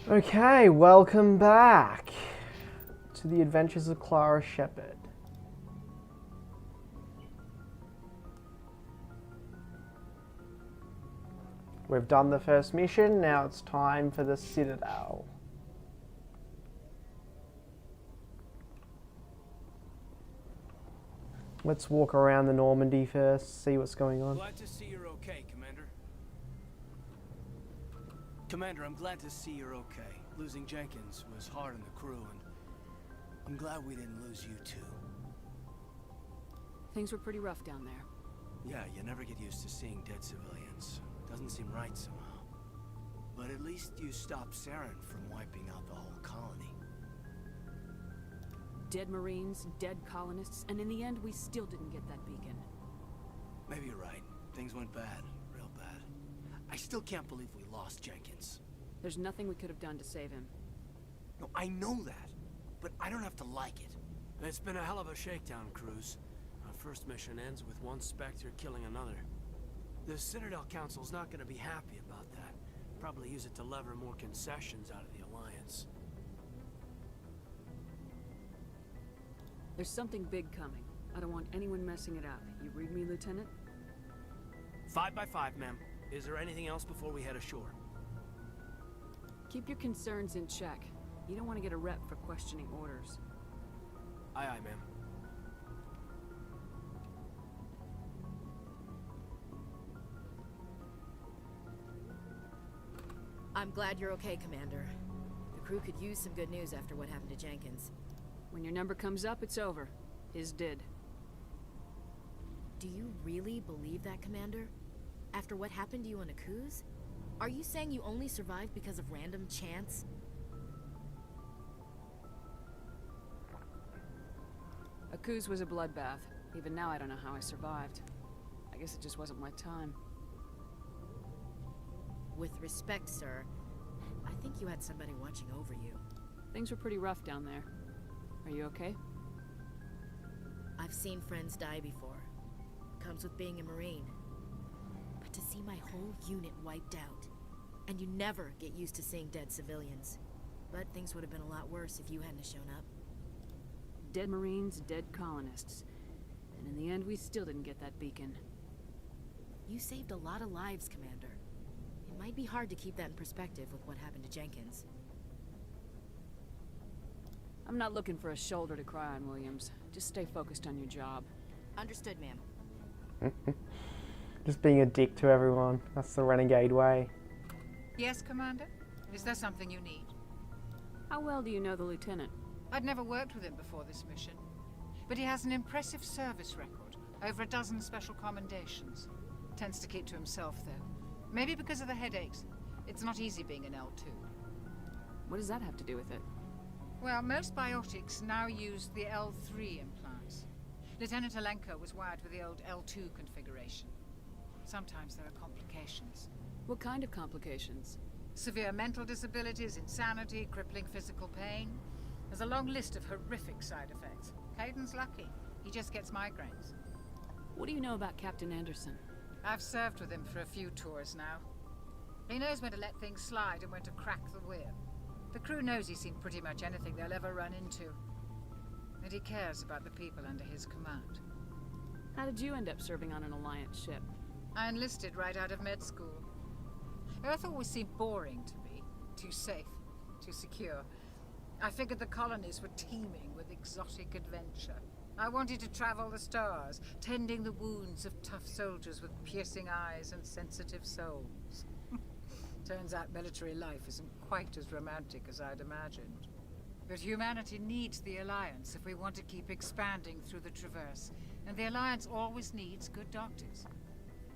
Okay, welcome back to the Adventures of Clara Shepard. We've done the first mission, now it's time for the Citadel. Let's walk around the Normandy first, see what's going on. Glad to see you're okay, Commander. Commander, I'm glad to see you're okay. Losing Jenkins was hard on the crew, and I'm glad we didn't lose you too. Things were pretty rough down there. Yeah, you never get used to seeing dead civilians. Doesn't seem right somehow. But at least you stopped Saren from wiping out the whole colony. Dead Marines, dead colonists, and in the end, we still didn't get that beacon. Maybe you're right. Things went bad. Real bad. I still can't believe we lost Jenkins. There's nothing we could have done to save him. No, I know that. But I don't have to like it. It's been a hell of a shakedown, Cruz. Our first mission ends with one Spectre killing another. The Citadel Council's not going to be happy about that. Probably use it to lever more concessions out of the Alliance. There's something big coming. I don't want anyone messing it up. You read me, Lieutenant? 5 by 5, ma'am. Is there anything else before we head ashore? Keep your concerns in check. You don't want to get a rep for questioning orders. Aye, aye, ma'am. I'm glad you're okay, Commander. The crew could use some good news after what happened to Jenkins. When your number comes up, it's over. His did. Do you really believe that, Commander? After what happened to you on Akuz? Are you saying you only survived because of random chance? Akuz was a bloodbath. Even now, I don't know how I survived. I guess it just wasn't my time. With respect, sir, I think you had somebody watching over you. Things were pretty rough down there. Are you okay? I've seen friends die before. Comes with being a Marine. But to see my whole unit wiped out, and you never get used to seeing dead civilians. But things would have been a lot worse if you hadn't shown up. Dead Marines, dead colonists. And in the end, we still didn't get that beacon. You saved a lot of lives, Commander. It might be hard to keep that in perspective with what happened to Jenkins. I'm not looking for a shoulder to cry on, Williams. Just stay focused on your job. Understood, ma'am. Just being a dick to everyone. That's the renegade way. Yes, Commander? Is there something you need? How well do you know the Lieutenant? I'd never worked with him before this mission. But he has an impressive service record. Over a dozen special commendations. Tends to keep to himself, though. Maybe because of the headaches. It's not easy being an L2. What does that have to do with it? Well, most biotics now use the L3 implants. Lieutenant Alenko was wired with the old L2 configuration. Sometimes there are complications. What kind of complications? Severe mental disabilities, insanity, crippling physical pain. There's a long list of horrific side effects. Caden's lucky. He just gets migraines. What do you know about Captain Anderson? I've served with him for a few tours now. He knows when to let things slide and when to crack the whip. The crew knows he's seen pretty much anything they'll ever run into. And he cares about the people under his command. How did you end up serving on an Alliance ship? I enlisted right out of med school. Earth always seemed boring to me. Too safe, too secure. I figured the colonies were teeming with exotic adventure. I wanted to travel the stars, tending the wounds of tough soldiers with piercing eyes and sensitive souls. Turns out military life isn't quite as romantic as I'd imagined. But humanity needs the Alliance if we want to keep expanding through the Traverse. And the Alliance always needs good doctors.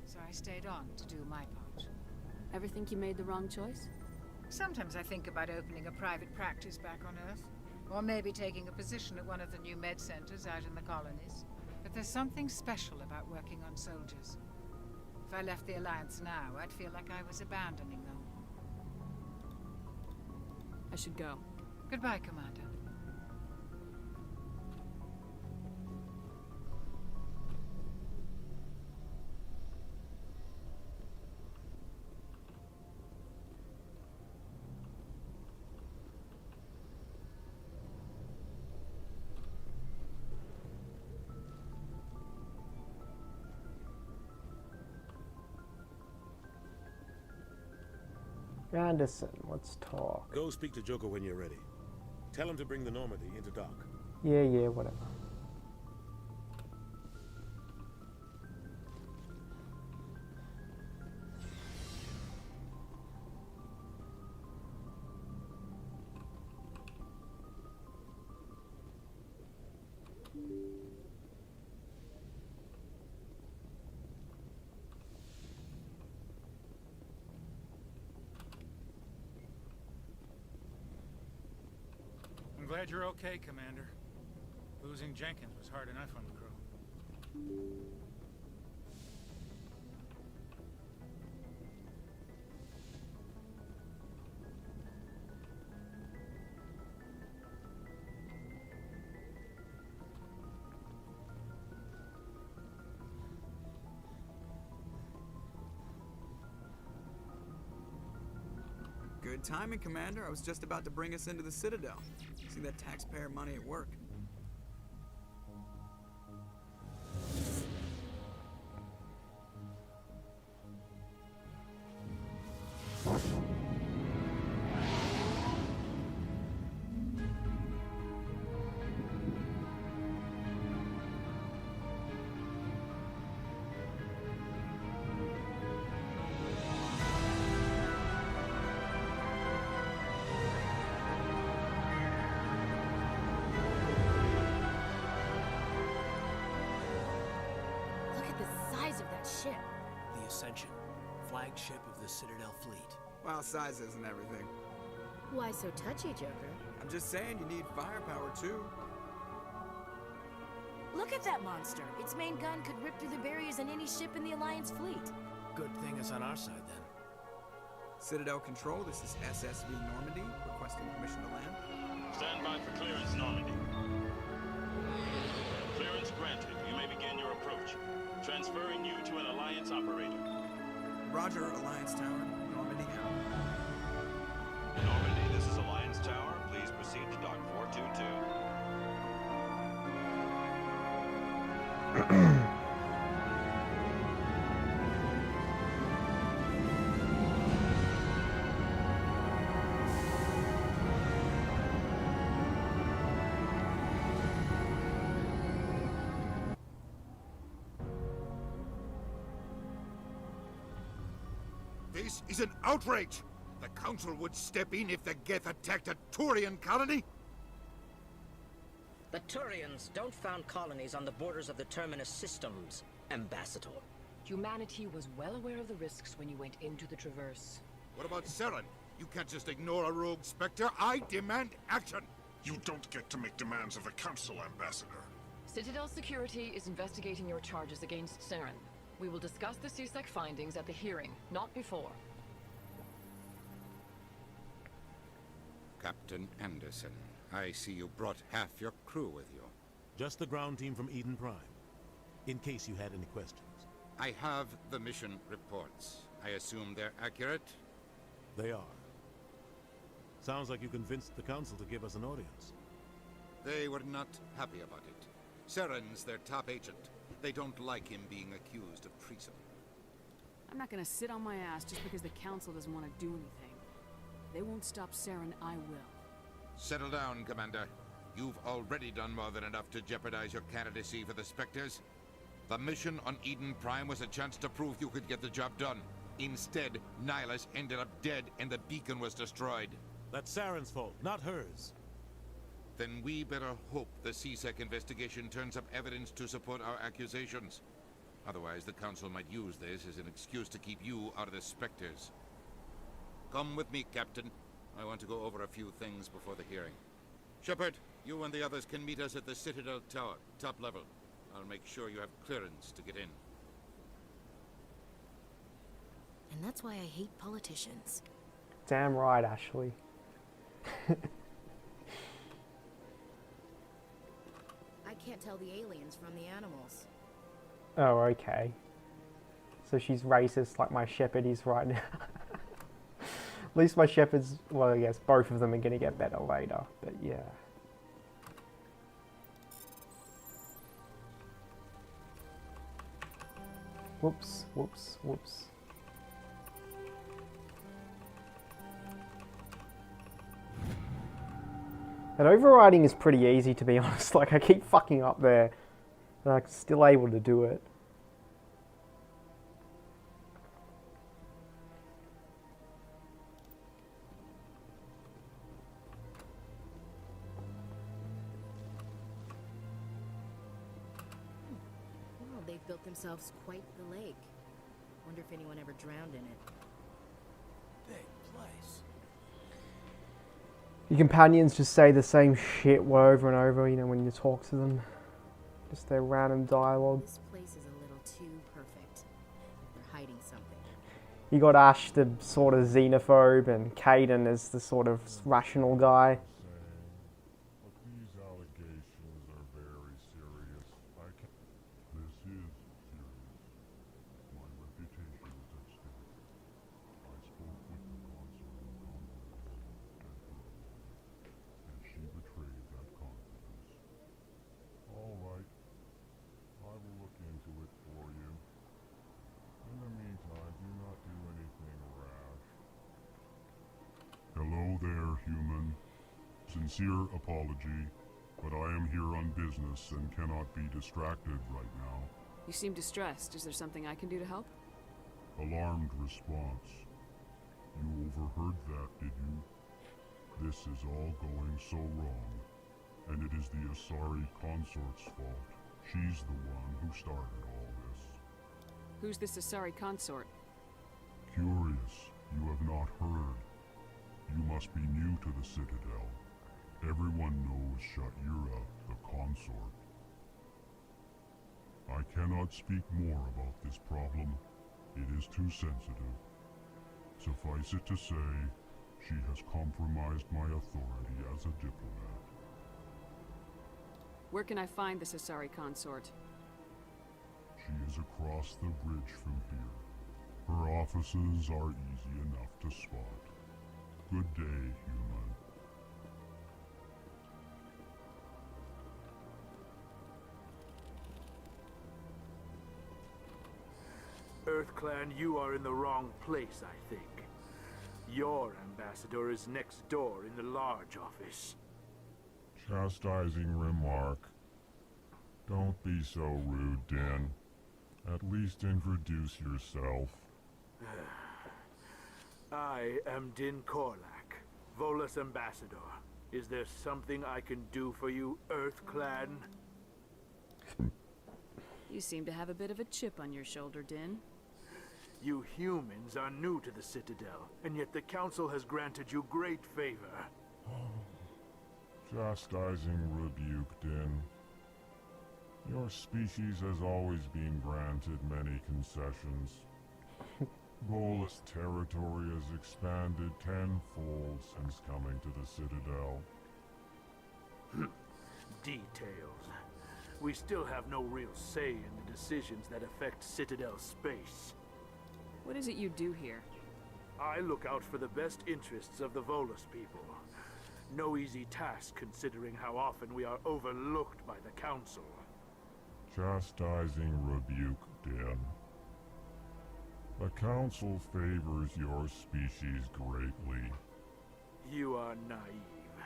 So I stayed on to do my part. Ever think you made the wrong choice? Sometimes I think about opening a private practice back on Earth. Or maybe taking a position at one of the new med centers out in the colonies. But there's something special about working on soldiers. If I left the Alliance now, I'd feel like I was abandoning them. I should go. Goodbye, Commander. Anderson, let's talk. Go speak to Joker when you're ready. Tell him to bring the Normandy into dock. Yeah, whatever. I'm glad you're okay, Commander. Losing Jenkins was hard enough on the crew. Good timing, Commander. I was just about to bring us into the Citadel. See that taxpayer money at work. Look at the size of that ship. The Ascension, flagship of the Citadel fleet. Well, size isn't everything. Why so touchy, Joker? I'm just saying you need firepower, too. Look at that monster. Its main gun could rip through the barriers in any ship in the Alliance fleet. Good thing it's on our side, then. Citadel Control, this is SSV Normandy, requesting permission to land. Stand by for clearance, Normandy. Clearance granted. You may begin your approach. Transferring you to an Alliance operator. Roger, Alliance Tower. Normandy out. Normandy, this is Alliance Tower. Please proceed to Dock 422. This is an outrage! The Council would step in if the Geth attacked a Turian colony? The Turians don't found colonies on the borders of the Terminus systems, Ambassador. Humanity was well aware of the risks when you went into the Traverse. What about Saren? You can't just ignore a rogue Spectre. I demand action! You don't get to make demands of the Council, Ambassador. Citadel Security is investigating your charges against Saren. We will discuss the CSEC findings at the hearing, not before. Captain Anderson, I see you brought half your crew with you. Just the ground team from Eden Prime, in case you had any questions. I have the mission reports. I assume they're accurate? They are. Sounds like you convinced the Council to give us an audience. They were not happy about it. Saren's their top agent. They don't like him being accused of treason. I'm not gonna sit on my ass just because the Council doesn't want to do anything. They won't stop Saren, I will. Settle down, Commander. You've already done more than enough to jeopardize your candidacy for the Spectres. The mission on Eden Prime was a chance to prove you could get the job done. Instead, Nihilus ended up dead and the beacon was destroyed. That's Saren's fault, not hers. Then we better hope the CSEC investigation turns up evidence to support our accusations. Otherwise, the Council might use this as an excuse to keep you out of the Spectres. Come with me, Captain. I want to go over a few things before the hearing. Shepard, you and the others can meet us at the Citadel Tower, top level. I'll make sure you have clearance to get in. And that's why I hate politicians. Damn right, Ashley. I can't tell the aliens from the animals. Oh, okay. So she's racist like my Shepard is right now. At least my Shepards, well, I guess both of them are going to get better later, but yeah. Whoops, whoops, whoops. That overriding is pretty easy, to be honest. Like, I keep fucking up there, and I'm still able to do it. Well, they've built themselves quite the lake. Wonder if anyone ever drowned in it. Big place. Your companions just say the same shit over and over, you know, when you talk to them. Just their random dialogue. This place is a little too perfect. They're hiding something. You got Ash, the sort of xenophobe, and Caden as the sort of rational guy. But these allegations are very serious. This is serious. My reputation is at stake. I spoke with the consort in confidence, and she betrayed that confidence. All right. I will look into it for you. In the meantime, do not do anything rash. Hello there, human. Sincere apology, but I am here on business and cannot be distracted right now. You seem distressed. Is there something I can do to help? Alarmed response. You overheard that, did you? This is all going so wrong, and it is the Asari consort's fault. She's the one who started all this. Who's this Asari consort? Curious, you have not heard. You must be new to the Citadel. Everyone knows Sha'ira, the consort. I cannot speak more about this problem. It is too sensitive. Suffice it to say, she has compromised my authority as a diplomat. Where can I find this Asari consort? She is across the bridge from here. Her offices are easy enough to spot. Good day, human. EarthClan, you are in the wrong place, I think. Your ambassador is next door in the large office. Chastising remark. Don't be so rude, Din. At least introduce yourself. I am Din Korlak, Volus ambassador. Is there something I can do for you, EarthClan? You seem to have a bit of a chip on your shoulder, Din. You humans are new to the Citadel, and yet the Council has granted you great favor. Chastising rebuke, Din. Your species has always been granted many concessions. Volus territory has expanded tenfold since coming to the Citadel. Details. We still have no real say in the decisions that affect Citadel space. What is it you do here? I look out for the best interests of the Volus people. No easy task considering how often we are overlooked by the Council. Chastising rebuke, Din. The Council favors your species greatly. You are naive.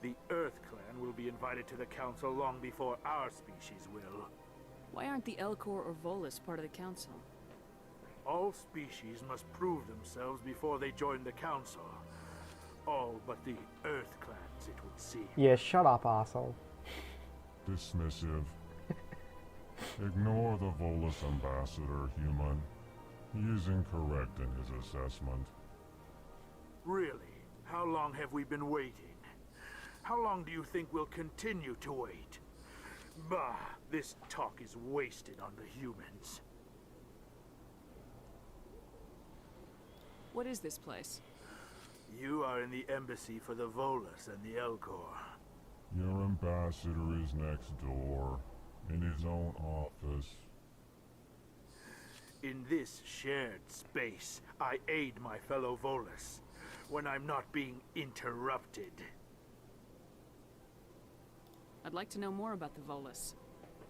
The EarthClan will be invited to the Council long before our species will. Why aren't the Elcor or Volus part of the Council? All species must prove themselves before they join the Council. All but the EarthClans, it would seem. Yeah, shut up, arsehole. Dismissive. Ignore the Volus ambassador, human. He is incorrect in his assessment. Really? How long have we been waiting? How long do you think we'll continue to wait? Bah, this talk is wasted on the humans. What is this place? You are in the embassy for the Volus and the Elcor. Your ambassador is next door, in his own office. In this shared space, I aid my fellow Volus when I'm not being interrupted. I'd like to know more about the Volus.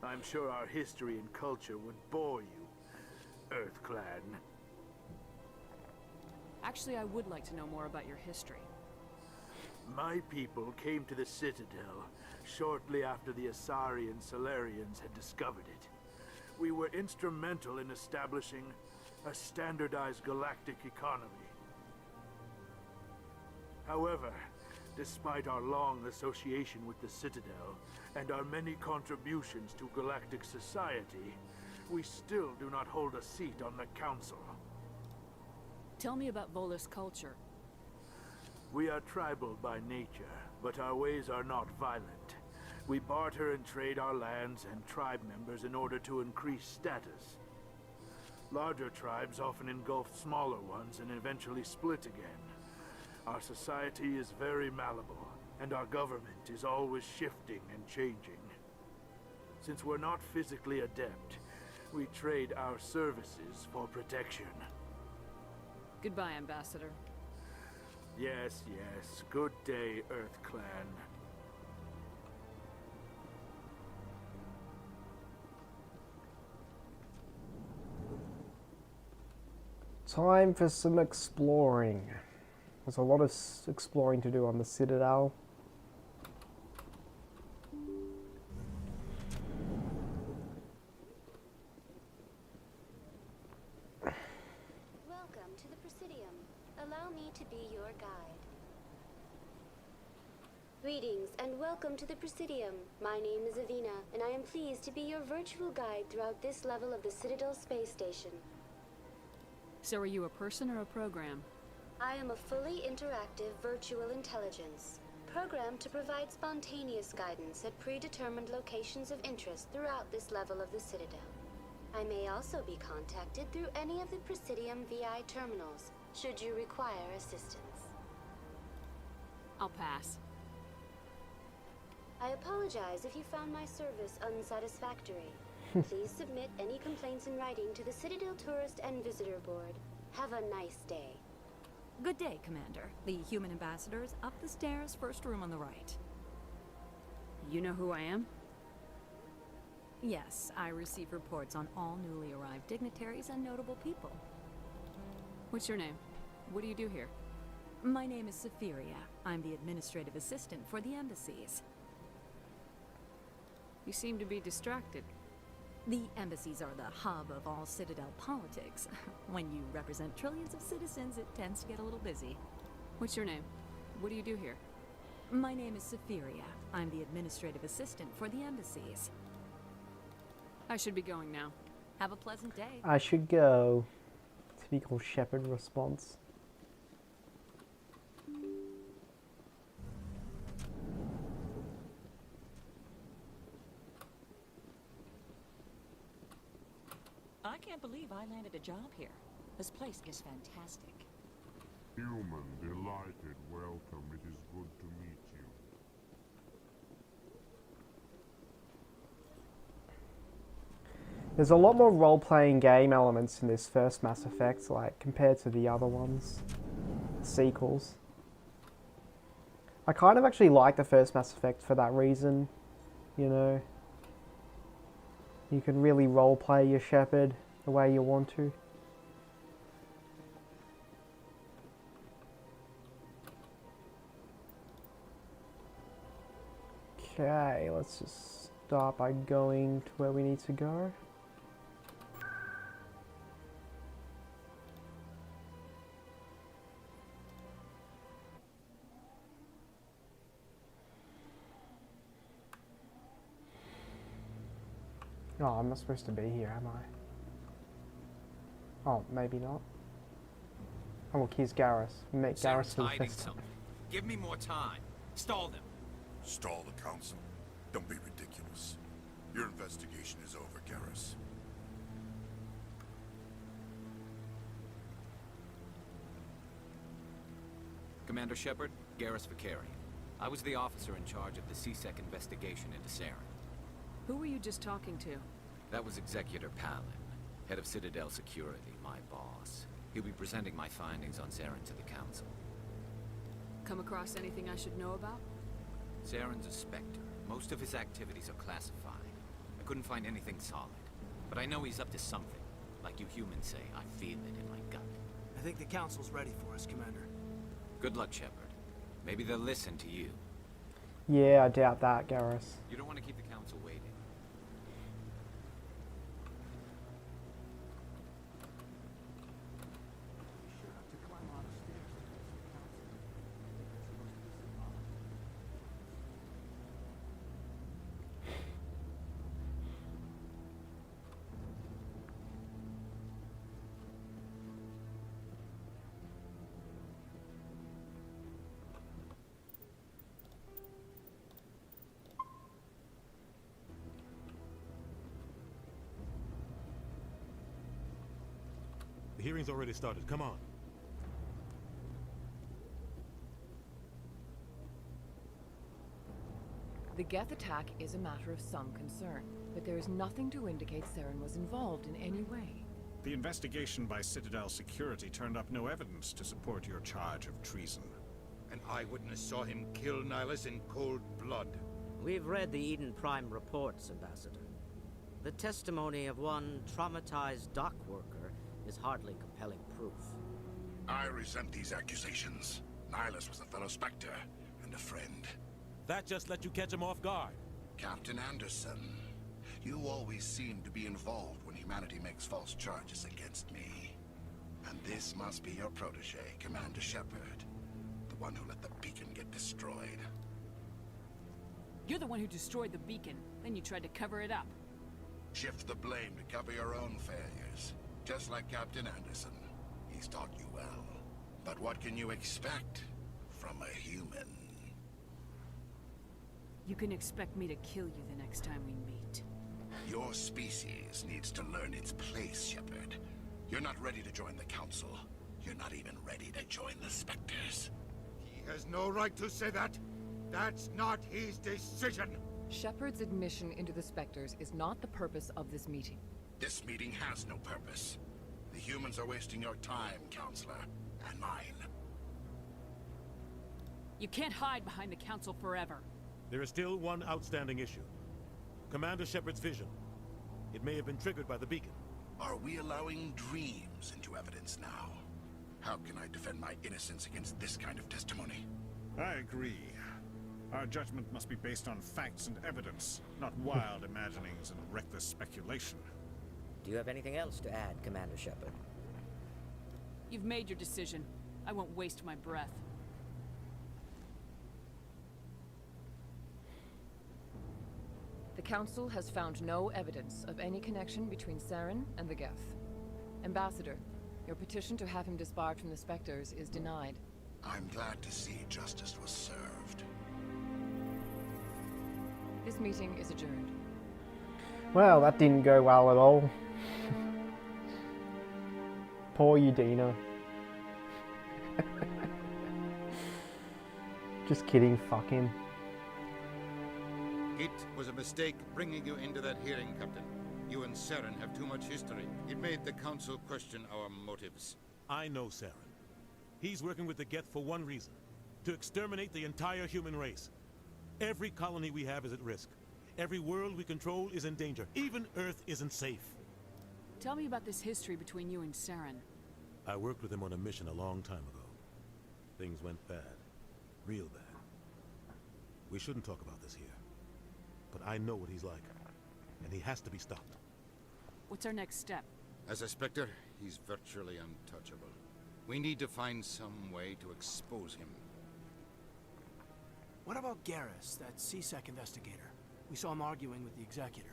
I'm sure our history and culture would bore you, EarthClan. Actually, I would like to know more about your history. My people came to the Citadel shortly after the Asari and Solarians had discovered it. We were instrumental in establishing a standardized galactic economy. However, despite our long association with the Citadel and our many contributions to galactic society, we still do not hold a seat on the Council. Tell me about Volus culture. We are tribal by nature, but our ways are not violent. We barter and trade our lands and tribe members in order to increase status. Larger tribes often engulf smaller ones and eventually split again. Our society is very malleable, and our government is always shifting and changing. Since we're not physically adept, we trade our services for protection. Goodbye, Ambassador. Yes, yes. Good day, Earth Clan. Time for some exploring. There's a lot of exploring to do on the Citadel. Welcome to the Presidium. Allow me to be your guide. Greetings and welcome to the Presidium. My name is Avina, and I am pleased to be your virtual guide throughout this level of the Citadel space station. So are you a person or a program? I am a fully interactive virtual intelligence, programmed to provide spontaneous guidance at predetermined locations of interest throughout this level of the Citadel. I may also be contacted through any of the Presidium VI terminals, should you require assistance. I'll pass. I apologize if you found my service unsatisfactory. Please submit any complaints in writing to the Citadel Tourist and Visitor Board. Have a nice day. Good day, Commander. The human ambassador is up the stairs, first room on the right. You know who I am? Yes, I receive reports on all newly arrived dignitaries and notable people. What's your name? What do you do here? My name is Safiria. I'm the administrative assistant for the embassies. You seem to be distracted. The embassies are the hub of all Citadel politics. When you represent trillions of citizens, it tends to get a little busy. What's your name? What do you do here? My name is Safiria. I'm the administrative assistant for the embassies. I should be going now. Have a pleasant day. I should go. Typical Shepherd response. I can't believe I landed a job here. This place is fantastic. Human, delighted, welcome. It is good to meet you. There's a lot more role-playing game elements in this first Mass Effect, like, compared to the other ones. The sequels. I kind of actually like the first Mass Effect for that reason, you know. You can really role-play your Shepherd the way you want to. Okay, let's just start by going to where we need to go. Oh, I'm not supposed to be here, am I? Oh, maybe not. Oh, look, here's Garrus. We met Garrus for the first time. Give me more time. Stall them. Stall the council? Don't be ridiculous. Your investigation is over, Garrus. Commander Shepard, Garrus Vicari. I was the officer in charge of the CSEC investigation into Saren. Who were you just talking to? That was Executor Palin, head of Citadel Security, my boss. He'll be presenting my findings on Saren to the Council. Come across anything I should know about? Saren's a Spectre. Most of his activities are classified. I couldn't find anything solid. But I know he's up to something. Like you humans say, I feel it in my gut. I think the Council's ready for us, Commander. Good luck, Shepard. Maybe they'll listen to you. Yeah, I doubt that, Garrus. You don't want to keep the council waiting. The hearing's already started. Come on. The Geth attack is a matter of some concern, but there is nothing to indicate Saren was involved in any way. The investigation by Citadel Security turned up no evidence to support your charge of treason. An eyewitness saw him kill Nihilus in cold blood. We've read the Eden Prime reports, Ambassador. The testimony of one traumatized dock worker is hardly compelling proof. I resent these accusations. Nihilus was a fellow Spectre and a friend. That just let you catch him off guard. Captain Anderson, you always seem to be involved when humanity makes false charges against me. And this must be your protege, Commander Shepard. The one who let the beacon get destroyed. You're the one who destroyed the beacon, then you tried to cover it up. Shift the blame to cover your own failures. Just like Captain Anderson. He's taught you well. But what can you expect from a human? You can expect me to kill you the next time we meet. Your species needs to learn its place, Shepard. You're not ready to join the Council. You're not even ready to join the Spectres. He has no right to say that. That's not his decision. Shepard's admission into the Spectres is not the purpose of this meeting. This meeting has no purpose. The humans are wasting your time, Counselor, and mine. You can't hide behind the Council forever. There is still one outstanding issue. Commander Shepard's vision. It may have been triggered by the beacon. Are we allowing dreams into evidence now? How can I defend my innocence against this kind of testimony? I agree. Our judgment must be based on facts and evidence, not wild imaginings and reckless speculation. Do you have anything else to add, Commander Shepard? You've made your decision. I won't waste my breath. The Council has found no evidence of any connection between Saren and the Geth. Ambassador, your petition to have him disbarred from the Spectres is denied. I'm glad to see justice was served. This meeting is adjourned. Well, that didn't go well at all. Poor Udina. Just kidding, fuck him. It was a mistake bringing you into that hearing, Captain. You and Saren have too much history. It made the Council question our motives. I know Saren. He's working with the Geth for one reason. To exterminate the entire human race. Every colony we have is at risk. Every world we control is in danger. Even Earth isn't safe. Tell me about this history between you and Saren. I worked with him on a mission a long time ago. Things went bad. Real bad. We shouldn't talk about this here. But I know what he's like. And he has to be stopped. What's our next step? As a Spectre, he's virtually untouchable. We need to find some way to expose him. What about Garrus, that CSEC investigator? We saw him arguing with the Executor.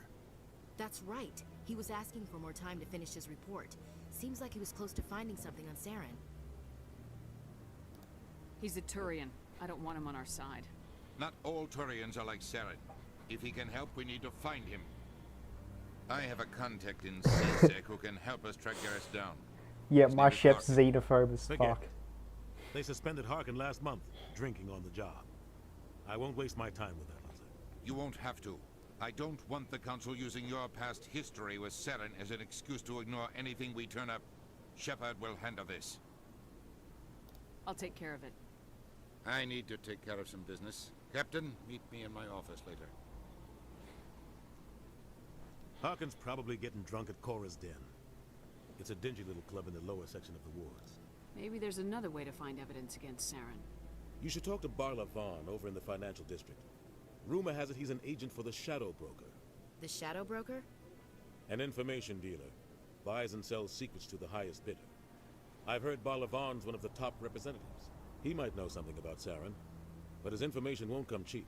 That's right. He was asking for more time to finish his report. Seems like he was close to finding something on Saren. He's a Turian. I don't want him on our side. Not all Turians are like Saren. If he can help, we need to find him. I have a contact in CSEC who can help us track Garrus down. Yeah, my chef's xenophobe as Forget fuck. it. They suspended Harkin last month, drinking on the job. I won't waste my time with that, Leslie. You won't have to. I don't want the Council using your past history with Saren as an excuse to ignore anything we turn up. Shepard will handle this. I'll take care of it. I need to take care of some business. Captain, meet me in my office later. Harkin's probably getting drunk at Cora's Den. It's a dingy little club in the lower section of the wards. Maybe there's another way to find evidence against Saren. You should talk to Barla Vaughn over in the financial district. Rumor has it he's an agent for the Shadow Broker. The Shadow Broker? An information dealer. Buys and sells secrets to the highest bidder. I've heard Barla Vaughn's one of the top representatives. He might know something about Saren, but his information won't come cheap.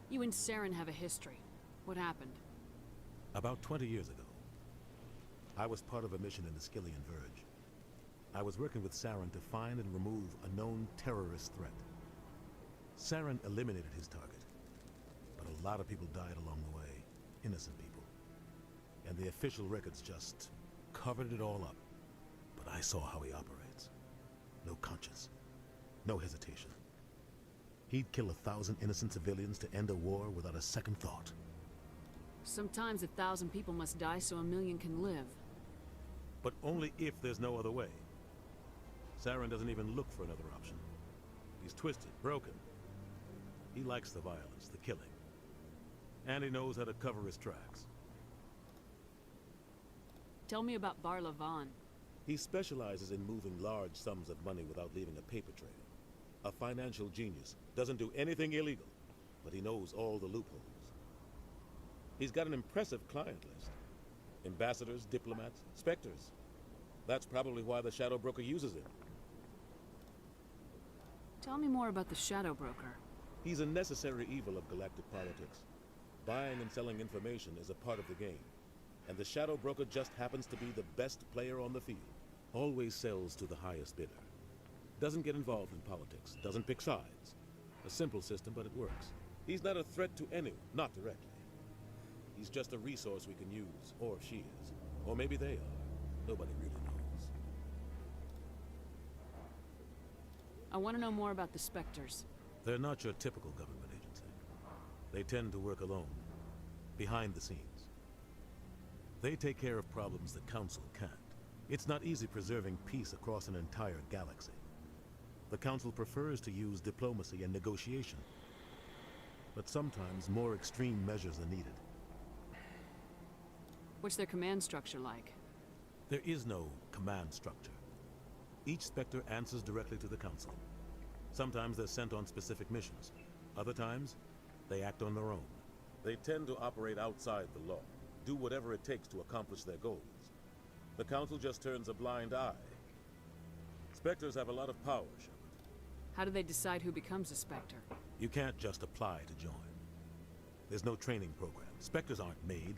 You and Saren have a history. What happened? About 20 years ago, I was part of a mission in the Skillian Verge. I was working with Saren to find and remove a known terrorist threat. Saren eliminated his target, but a lot of people died along the way, innocent people. And the official records just covered it all up. But I saw how he operates. No conscience, no hesitation. He'd kill 1,000 innocent civilians to end a war without a second thought. Sometimes 1,000 people must die so 1,000,000 can live. But only if there's no other way. Saren doesn't even look for another option. He's twisted, broken. He likes the violence, the killing. And he knows how to cover his tracks. Tell me about Barla Vaughn. He specializes in moving large sums of money without leaving a paper trail. A financial genius. Doesn't do anything illegal, but he knows all the loopholes. He's got an impressive client list. Ambassadors, diplomats, specters. That's probably why the Shadow Broker uses him. Tell me more about the Shadow Broker. He's a necessary evil of galactic politics. Buying and selling information is a part of the game. And the Shadow Broker just happens to be the best player on the field. Always sells to the highest bidder. Doesn't get involved in politics. Doesn't pick sides. A simple system, but it works. He's not a threat to anyone, not directly. He's just a resource we can use, or she is. Or maybe they are. Nobody really knows. I want to know more about the Spectres. They're not your typical government agency. They tend to work alone, behind the scenes. They take care of problems the Council can't. It's not easy preserving peace across an entire galaxy. The Council prefers to use diplomacy and negotiation. But sometimes more extreme measures are needed. What's their command structure like? There is no command structure. Each Spectre answers directly to the Council. Sometimes they're sent on specific missions. Other times, they act on their own. They tend to operate outside the law, do whatever it takes to accomplish their goals. The Council just turns a blind eye. Spectres have a lot of power, Shepard. How do they decide who becomes a Spectre? You can't just apply to join. There's no training program. Spectres aren't made.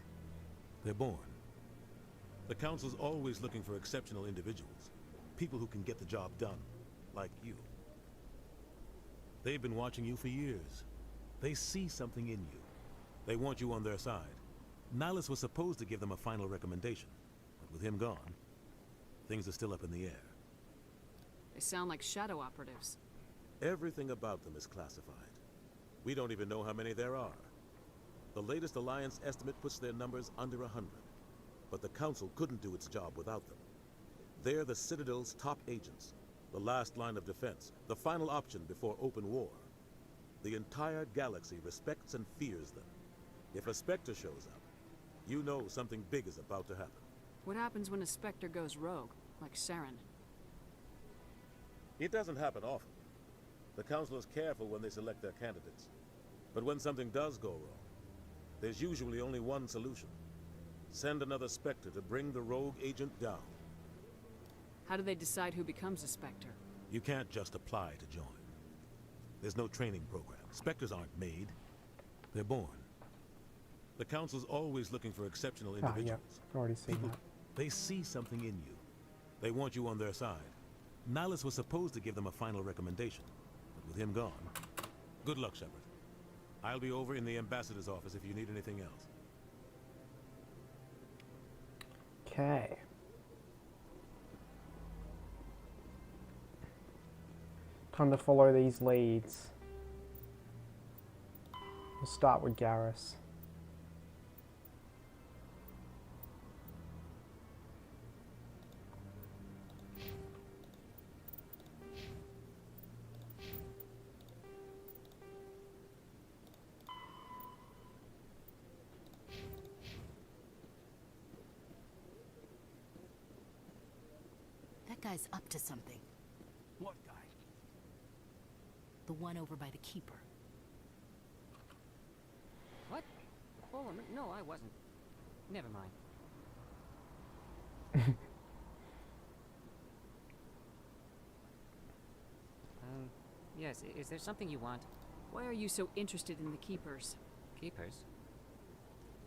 They're born. The Council's always looking for exceptional individuals. People who can get the job done. Like you. They've been watching you for years. They see something in you. They want you on their side. Nihilus was supposed to give them a final recommendation. But with him gone, things are still up in the air. They sound like shadow operatives. Everything about them is classified. We don't even know how many there are. The latest Alliance estimate puts their numbers under 100. But the Council couldn't do its job without them. They're the Citadel's top agents. The last line of defense. The final option before open war. The entire galaxy respects and fears them. If a Spectre shows up, you know something big is about to happen. What happens when a Spectre goes rogue, like Saren? It doesn't happen often. The Council is careful when they select their candidates. But when something does go wrong, there's usually only one solution. Send another Spectre to bring the rogue agent down. How do they decide who becomes a Spectre? You can't just apply to join. There's no training program. Spectres aren't made. They're born. The Council's always looking for exceptional individuals. Yeah, already seen People, that. they see something in you. They want you on their side. Nihilus was supposed to give them a final recommendation, but with him gone, good luck, Shepard. I'll be over in the Ambassador's office if you need anything else. Okay. Time to follow these leads. We'll start with Garrus. guy's up to something. What guy? The one over by the Keeper. What? Oh, no, I wasn't. Never mind. Yes, is there something you want? Why are you so interested in the Keepers? Keepers?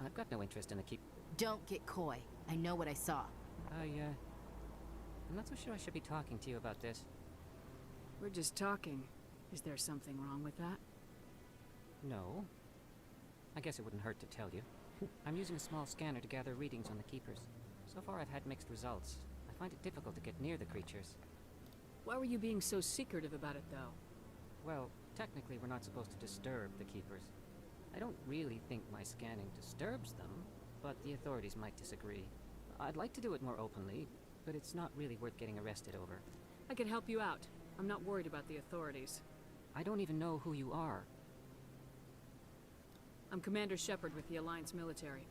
I've got no interest in the Don't get coy. I know what I saw. I'm not so sure I should be talking to you about this. We're just talking. Is there something wrong with that? No. I guess it wouldn't hurt to tell you. I'm using a small scanner to gather readings on the Keepers. So far I've had mixed results. I find it difficult to get near the creatures. Why were you being so secretive about it, though? Well, technically we're not supposed to disturb the Keepers. I don't really think my scanning disturbs them, but the authorities might disagree. I'd like to do it more openly, but it's not really worth getting arrested over. I can help you out. I'm not worried about the authorities. I don't even know who you are. I'm Commander Shepard with the Alliance military.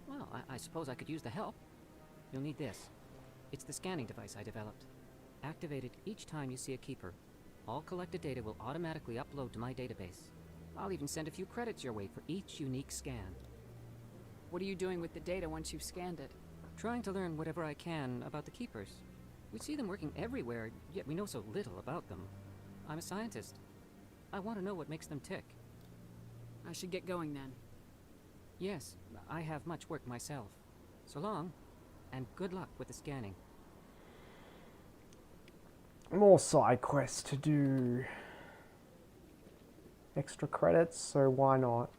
Well, I suppose I could use the help. You'll need this. It's the scanning device I developed. Activate it each time you see a Keeper. All collected data will automatically upload to my database. I'll even send a few credits your way for each unique scan. What are you doing with the data once you've scanned it? Trying to learn whatever I can about the Keepers. We see them working everywhere, yet we know so little about them. I'm a scientist. I want to know what makes them tick. I should get going then. Yes, I have much work myself. So long, and good luck with the scanning. More side quests to do. Extra credits, so why not?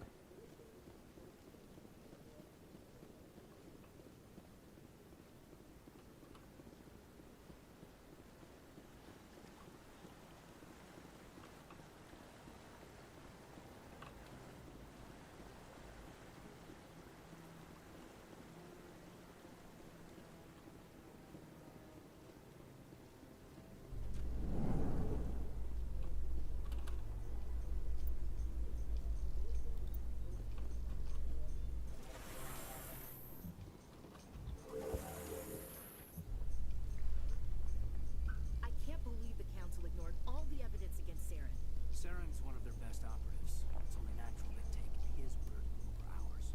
Saren's one of their best operatives. It's only natural they take his word over ours.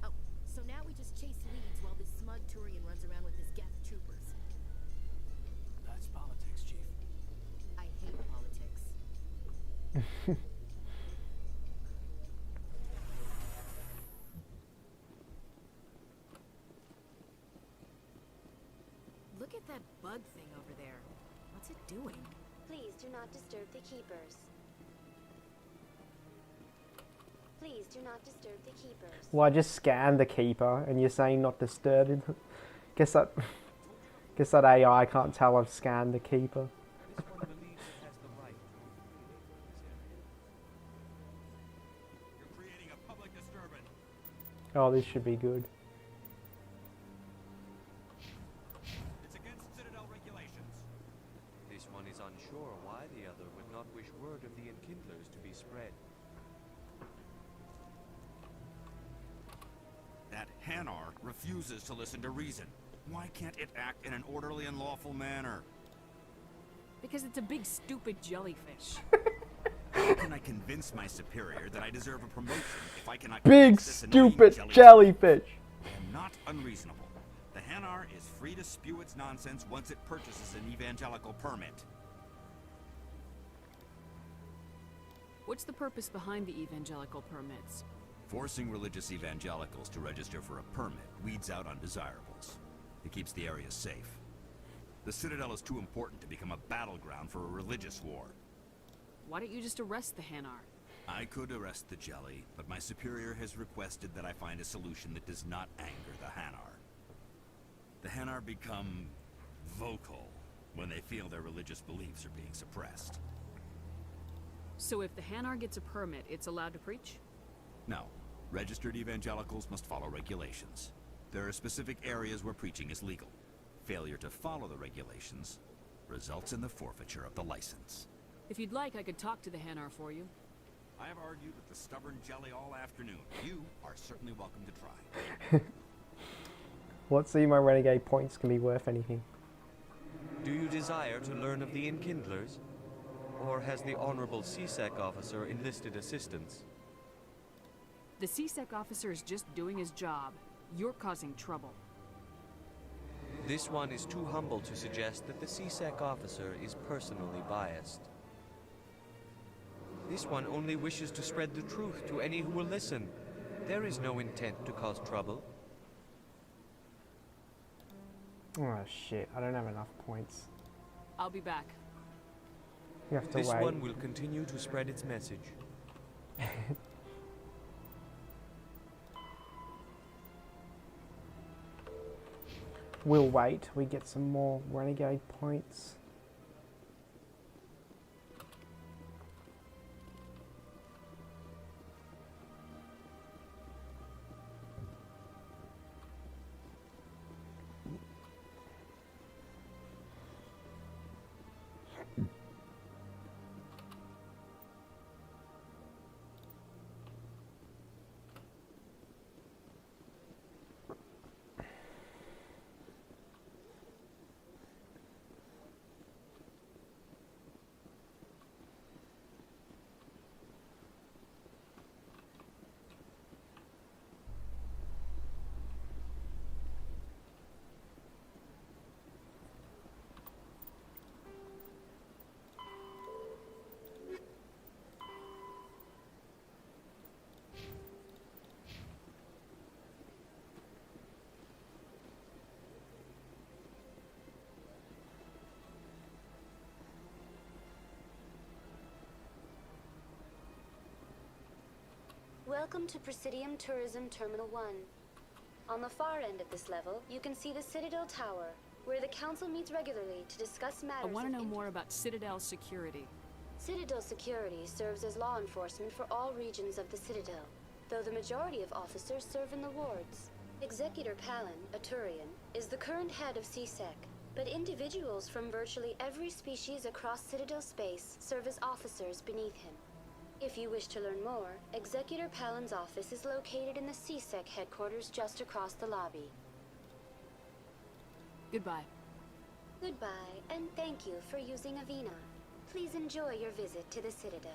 Oh, so now we just chase leads while this smug Turian runs around with his Geth troopers. That's politics, Chief. I hate politics. Look at that bug thing over there. What's it doing? Please do not disturb the Keepers. Please do not disturb the Keepers. Well, I just scanned the Keeper, and you're saying not disturbing. Guess that AI can't tell I've scanned the Keeper. You're creating a public disturbance. Oh, this should be good. It's against Citadel regulations. This one is unsure why the other would not wish word of the enkindlers to be spread. That Hanar refuses to listen to reason. Why can't it act in an orderly and lawful manner? Because it's a big stupid jellyfish. How can I convince my superior that I deserve a promotion if I cannot Big convince this annoying stupid jellyfish. I am not unreasonable. The Hanar is free to spew its nonsense once it purchases an evangelical permit. What's the purpose behind the evangelical permits? Forcing religious evangelicals to register for a permit weeds out undesirables. It keeps the area safe. The Citadel is too important to become a battleground for a religious war. Why don't you just arrest the Hanar? I could arrest the Jelly, but my superior has requested that I find a solution that does not anger the Hanar. The Hanar become vocal when they feel their religious beliefs are being suppressed. So if the Hanar gets a permit, it's allowed to preach? No. Registered evangelicals must follow regulations. There are specific areas where preaching is legal. Failure to follow the regulations results in the forfeiture of the license. If you'd like, I could talk to the Hanar for you. I have argued with the stubborn Jelly all afternoon. You are certainly welcome to try. Let's see if my renegade points can be worth anything. Do you desire to learn of the Enkindlers? Or has the Honorable CSEC officer enlisted assistance? The CSEC officer is just doing his job. You're causing trouble. This one is too humble to suggest that the CSEC officer is personally biased. This one only wishes to spread the truth to any who will listen. There is no intent to cause trouble. Oh shit, I don't have enough points. I'll be back. You have to This wait. one will continue to spread its message. We'll wait. We get some more renegade points. Welcome to Presidium Tourism Terminal 1. On the far end of this level, you can see the Citadel Tower, where the Council meets regularly to discuss I matters want to of know more about Citadel security. Citadel security serves as law enforcement for all regions of the Citadel, though the majority of officers serve in the wards. Executor Palin, a Turian, is the current head of CSEC, but individuals from virtually every species across Citadel space serve as officers beneath him. If you wish to learn more, Executor Palin's office is located in the CSEC headquarters just across the lobby. Goodbye. Goodbye, and thank you for using Avena. Please enjoy your visit to the Citadel.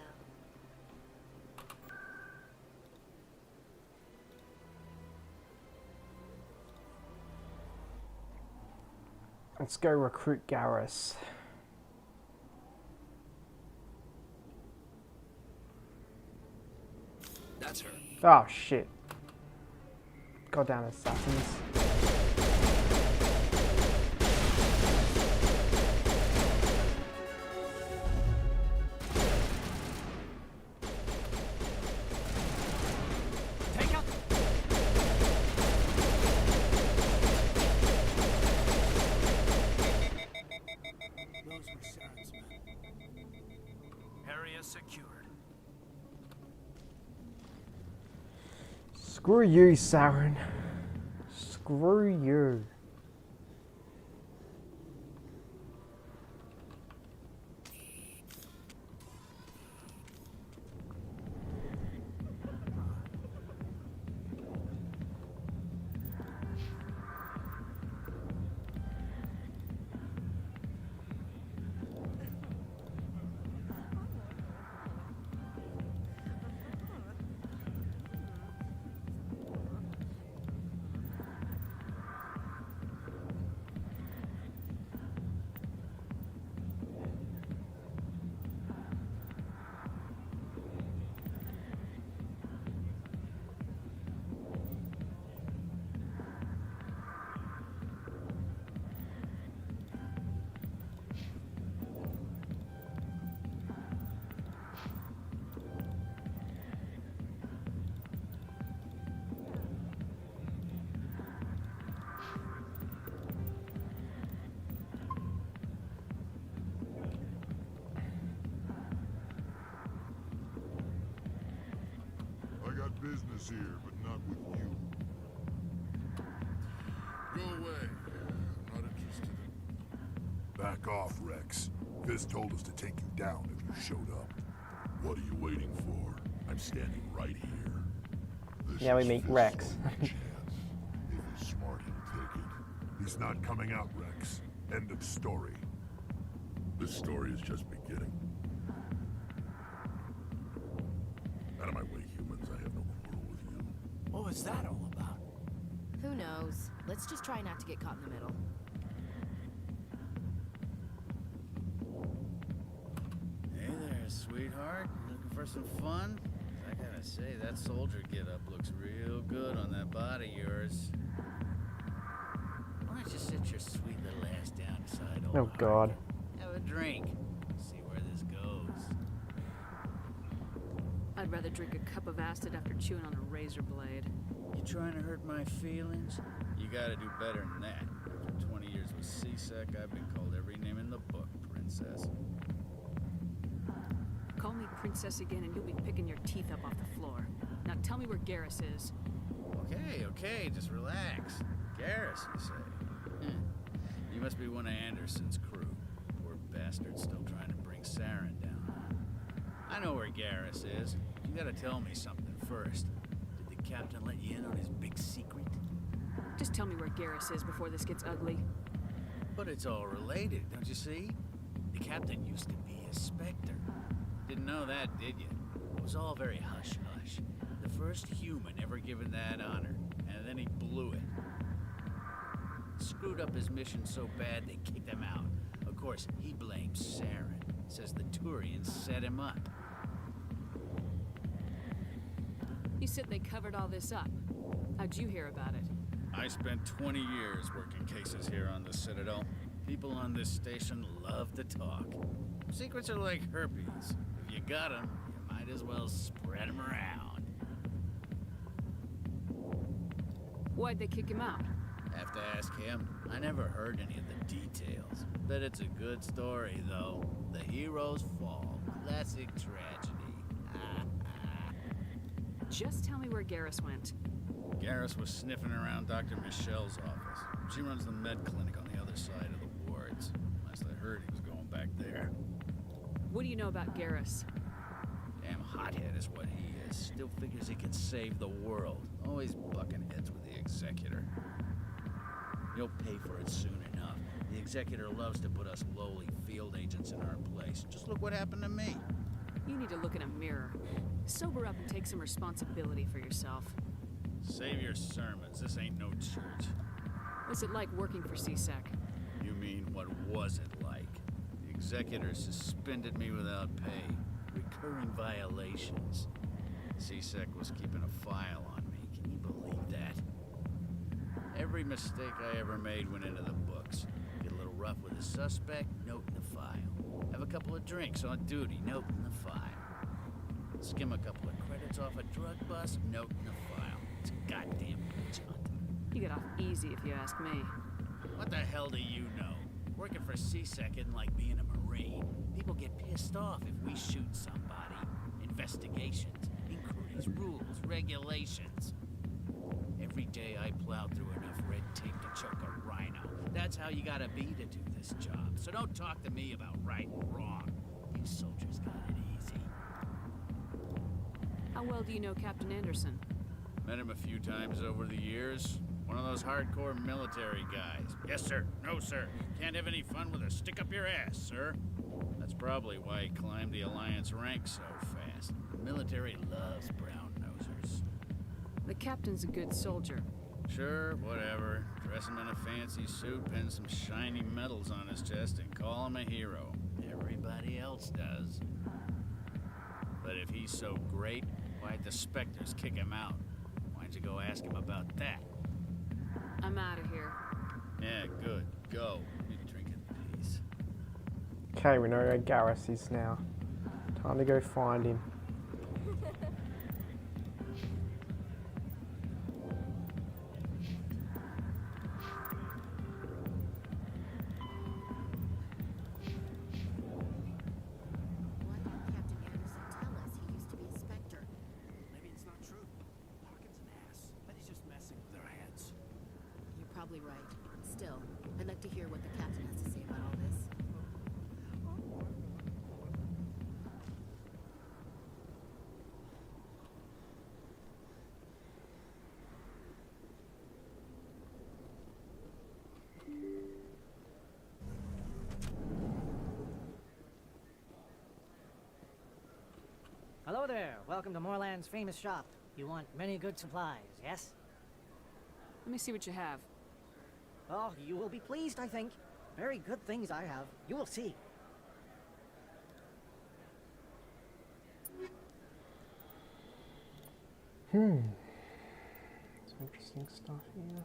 Let's go recruit Garrus. That's her. Oh shit. Goddamn assassins. Take out. Those were shots, man. Area secured. Screw you, Saren. Screw you. I got business here, but not with you. Go away. I'm not interested in... Back off, Rex. Fizz told us to take you down if you showed up. What are you waiting for? I'm standing right here. This Yeah, we is meet Fizz's Rex. only chance. If he's smart, he'll take it. He's not coming out, Rex. End of story. This story is just beginning. Out of my way, humans. I have no quarrel with you. What was that all about? Who knows? Let's just try not to get caught in the middle. Hey there, sweetheart. Looking for some fun? I gotta say, that soldier getup looks real good on that body of yours. Why don't you sit your sweet little ass down beside old Oh God. Harkin? Have a drink. See where this goes. I'd rather drink a cup of acid after chewing on a razor blade. You trying to hurt my feelings? You gotta do better than that. After 20 years with C-Sec, I've been called every name in the book, princess. Call me princess again and you'll be picking your teeth up off the floor. Now tell me where Garrus is. Okay, just relax. Garrus, you say? You must be one of Anderson's crew. Poor bastard still trying to bring Saren down. I know where Garrus is. You gotta tell me something first. Did the captain let you in on his big secret? Just tell me where Garrus is before this gets ugly. But it's all related, don't you see? The captain used to be a Spectre. Didn't know that, did you? It was all very hush-hush. The first human ever given that honor, and then he blew it. Screwed up his mission so bad they kicked him out. Of course, he blames Saren. Says the Turians set him up. You said they covered all this up. How'd you hear about it? I spent 20 years working cases here on the Citadel. People on this station love to talk. Secrets are like herpes. If you got them, you might as well spread them around. Why'd they kick him out? Have to ask him. I never heard any of the details. Bet it's a good story, though. The heroes fall. Classic tragedy. Just tell me where Garrus went. Garrus was sniffing around Dr. Michelle's office. She runs the med clinic on the other side of the wards. Last I heard, he was going back there. What do you know about Garrus? Damn hothead is what he is. Still figures he can save the world. Always bucking heads with the Executor. He'll pay for it soon enough. The Executor loves to put us lowly field agents in our place. Just look what happened to me. You need to look in a mirror. Sober up and take some responsibility for yourself. Save your sermons. This ain't no church. What's it like working for C-Sec? You mean, what was it like? The Executor suspended me without pay. Recurring violations. C-Sec was keeping a file on me. Can you believe that? Every mistake I ever made went into the books. Get a little rough with a suspect, note in the file. Have a couple of drinks on duty, note in the file. Skim a couple of credits off a drug bust, note in the file. It's a goddamn witch hunt. You get off easy if you ask me. What the hell do you know? Working for C-Sec isn't like being a Marine. People get pissed off if we shoot somebody. Investigations, inquiries, rules, regulations. Every day I plow through enough red tape to choke a rhino. That's how you gotta be to do this job. So don't talk to me about right and wrong. You soldiers got it easy. How well do you know Captain Anderson? Met him a few times over the years. One of those hardcore military guys. Yes, sir. No, sir. Can't have any fun with a stick up your ass, sir. That's probably why he climbed the Alliance ranks so fast. The military loves brown-nosers. The captain's a good soldier. Sure, whatever. Dress him in a fancy suit, pin some shiny medals on his chest, and call him a hero. Everybody else does. But if he's so great, why'd the Spectres kick him out? Why'd you go ask him about that? I'm out of here. Yeah, good. Go. You drink in peace. Okay, we know where Garrus is now. Time to go find him. Why did Captain Anderson tell us he used to be a Spectre? Maybe it's not true. Harkin's an ass. Bet he's just messing with our heads. You're probably right. Still, I'd like to hear what the captain has to say about all this. welcome to Moorland's famous shop. You want many good supplies, yes? Let me see what you have. Oh, you will be pleased, I think. Very good things I have. You will see. Some interesting stuff here.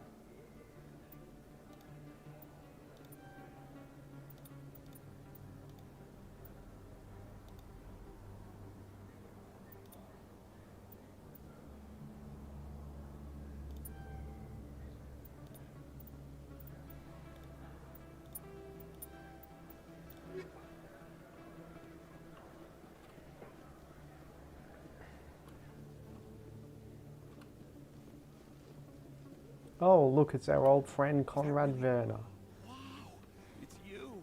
Oh, look, it's our old friend Conrad Werner. Wow, it's you.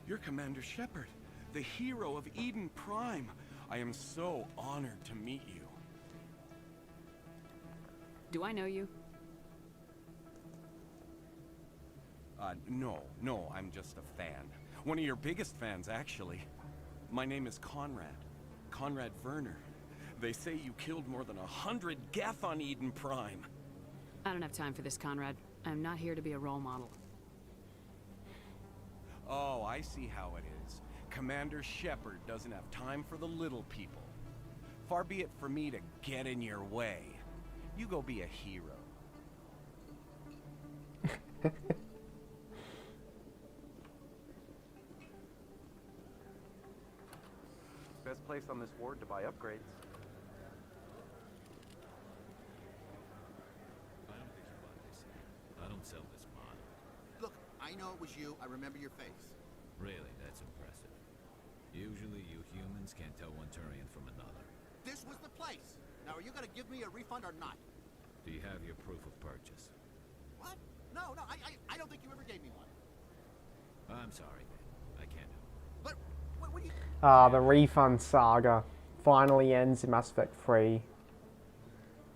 You're Commander Shepard, the hero of Eden Prime. I am so honored to meet you. Do I know you? No, I'm just a fan. One of your biggest fans, actually. My name is Conrad. Conrad Werner. They say you killed more than 100 Geth on Eden Prime. I don't have time for this, Conrad. I'm not here to be a role model. Oh, I see how it is. Commander Shepard doesn't have time for the little people. Far be it for me to get in your way. You go be a hero. Best place on this ward to buy upgrades. I don't sell this mod. Look, I know it was you. I remember your face. Really, that's impressive. Usually you humans can't tell one Turian from another. This was the place. Now, are you going to give me a refund or not? Do you have your proof of purchase? What? No, I don't think you ever gave me one. I'm sorry, man. I can't help it. But, what do you... The refund saga finally ends in Mass Effect 3.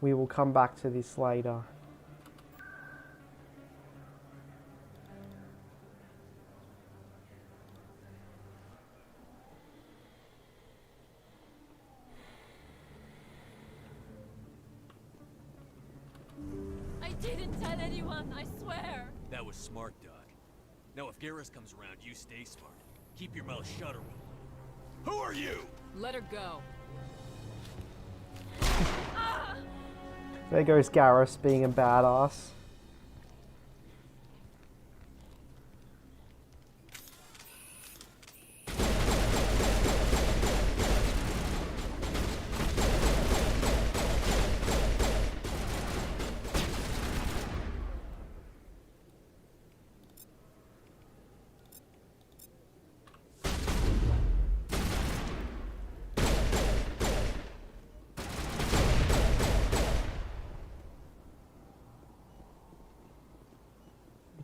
We will come back to this later. I didn't tell anyone, I swear. That was smart, Doc. Now if Garrus comes around, you stay smart. Keep your mouth shut, Erwin. Who are you? Let her go. There goes Garrus being a badass.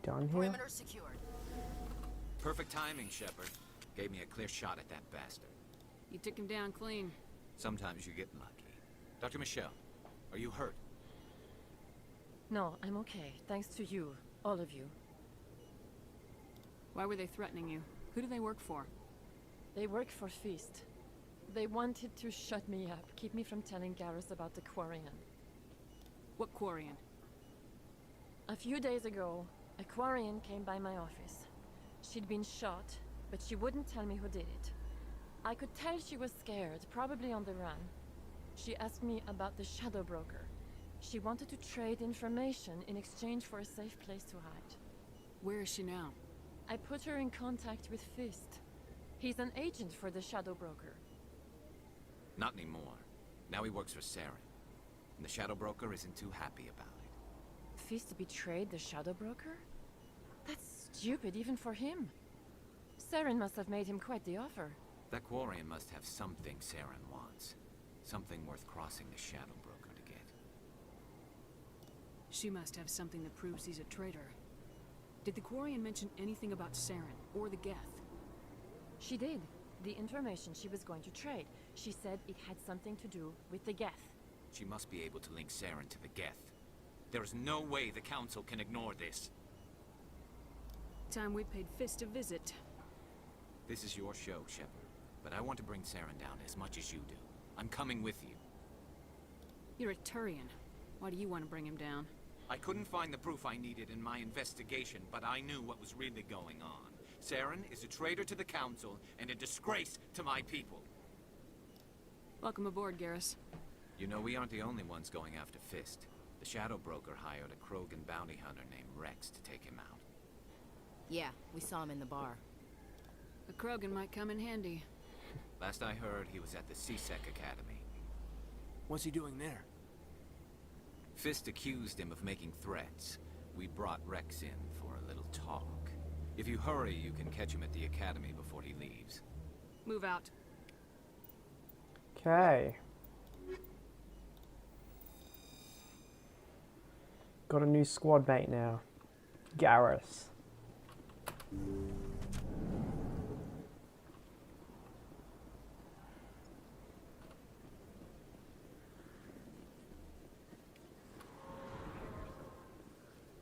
Done here? Perimeter secured. Perfect timing, Shepard. Gave me a clear shot at that bastard. You took him down clean. Sometimes you get lucky. Dr. Michelle, are you hurt? No, I'm okay. Thanks to you. All of you. Why were they threatening you? Who do they work for? They work for Feast. They wanted to shut me up, keep me from telling Garrus about the Quarian. What Quarian? A few days ago, a Quarian came by my office. She'd been shot, but she wouldn't tell me who did it. I could tell she was scared, probably on the run. She asked me about the Shadow Broker. She wanted to trade information in exchange for a safe place to hide. Where is she now? I put her in contact with Fist. He's an agent for the Shadow Broker. Not anymore. Now he works for Saren. And the Shadow Broker isn't too happy about it. Fist betrayed the Shadow Broker? That's stupid even for him. Saren must have made him quite the offer. That Quarian must have something Saren wants. Something worth crossing the Shadow Broker to get. She must have something that proves he's a traitor. Did the Quarian mention anything about Saren or the Geth? She did. The information she was going to trade. She said it had something to do with the Geth. She must be able to link Saren to the Geth. There is no way the Council can ignore this. Time we paid Fist a visit. This is your show, Shepard. but I want to bring Saren down as much as you do. I'm coming with you. You're a Turian. Why do you want to bring him down? I couldn't find the proof I needed in my investigation, but I knew what was really going on. Saren is a traitor to the Council and a disgrace to my people. Welcome aboard, Garrus. You know, we aren't the only ones going after Fist. The Shadow Broker hired a Krogan bounty hunter named Rex to take him out. Yeah, we saw him in the bar. A Krogan might come in handy. Last I heard, he was at the CSEC Academy. What's he doing there? Fist accused him of making threats. We brought Rex in for a little talk. If you hurry, you can catch him at the Academy before he leaves. Move out. Okay. Got a new squad mate now. Garrus.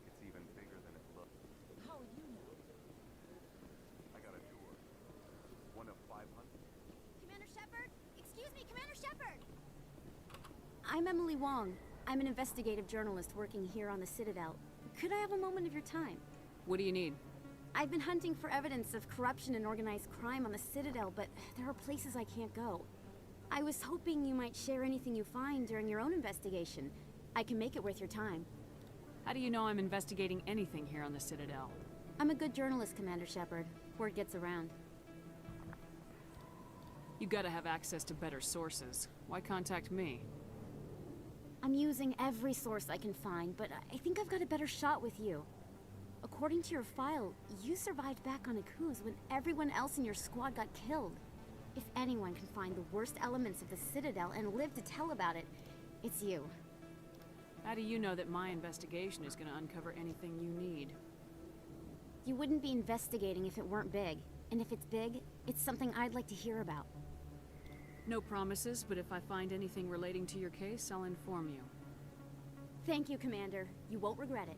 It's even bigger than it looks. How you know? I got a tour. One of 500. Commander Shepard? Excuse me, Commander Shepard! I'm Emily Wong. I'm an investigative journalist working here on the Citadel. Could I have a moment of your time? What do you need? I've been hunting for evidence of corruption and organized crime on the Citadel, but there are places I can't go. I was hoping you might share anything you find during your own investigation. I can make it worth your time. How do you know I'm investigating anything here on the Citadel? I'm a good journalist, Commander Shepard. Word gets around. You gotta have access to better sources. Why contact me? I'm using every source I can find, but I think I've got a better shot with you. According to your file, you survived back on Akuz when everyone else in your squad got killed. If anyone can find the worst elements of the Citadel and live to tell about it, it's you. How do you know that my investigation is gonna uncover anything you need? You wouldn't be investigating if it weren't big. And if it's big, it's something I'd like to hear about. No promises, but if I find anything relating to your case, I'll inform you. Thank you, Commander. You won't regret it.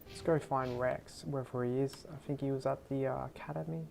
Let's go find Rex, wherever he is. I think he was at the academy.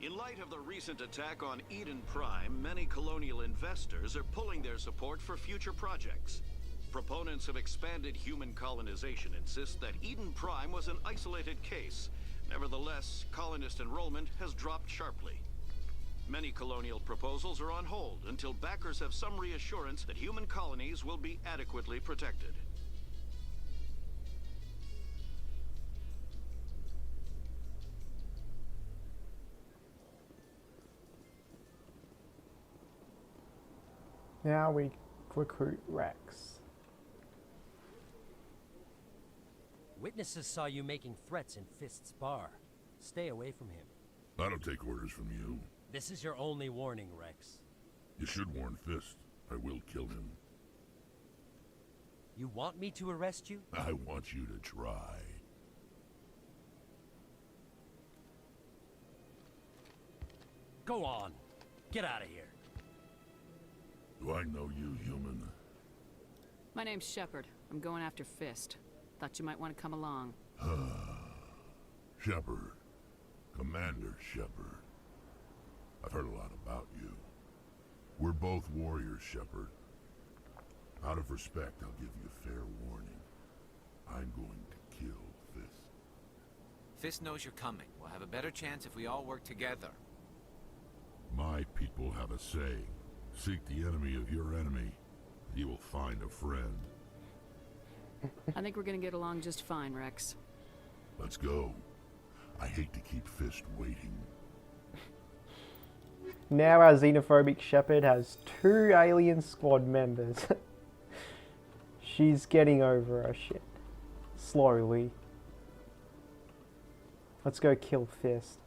In light of the recent attack on Eden Prime, many colonial investors are pulling their support for future projects. Proponents of expanded human colonization insist that Eden Prime was an isolated case. Nevertheless, colonist enrollment has dropped sharply. Many colonial proposals are on hold until backers have some reassurance that human colonies will be adequately protected. Now we recruit Rex. Witnesses saw you making threats in Fist's bar. Stay away from him. I don't take orders from you. This is your only warning, Rex. You should warn Fist. I will kill him. You want me to arrest you? I want you to try. Go on. Get out of here. Do I know you, human? My name's Shepard. I'm going after Fist. Thought you might want to come along. Shepard. Commander Shepard. I've heard a lot about you. We're both warriors, Shepard. Out of respect, I'll give you fair warning. I'm going to kill Fist. Fist knows you're coming. We'll have a better chance if we all work together. My people have a saying. Seek the enemy of your enemy. You will find a friend. I think we're gonna get along just fine, Rex. Let's go. I hate to keep Fist waiting. Now our xenophobic Shepard has 2 alien squad members. She's getting over her shit. Slowly. Let's go kill Fist.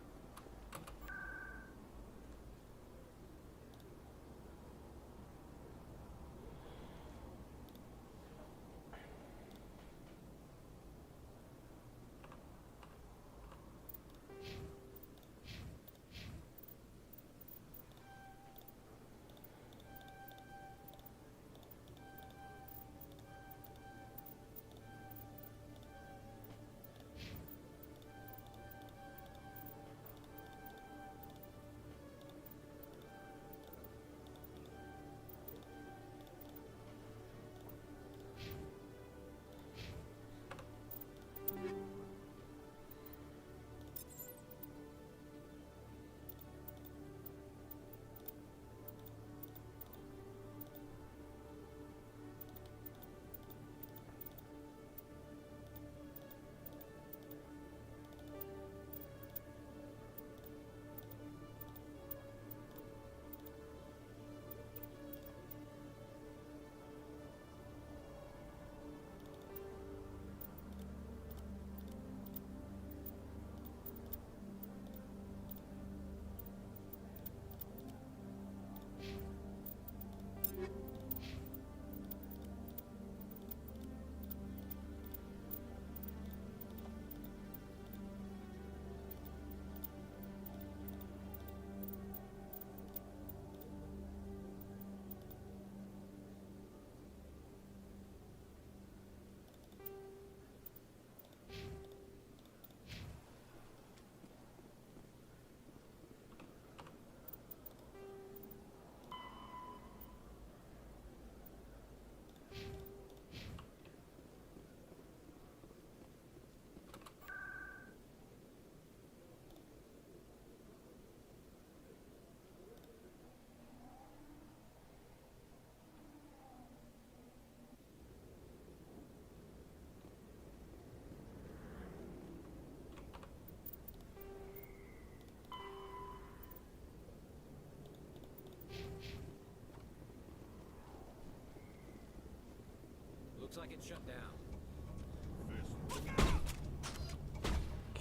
Looks like it's shut down.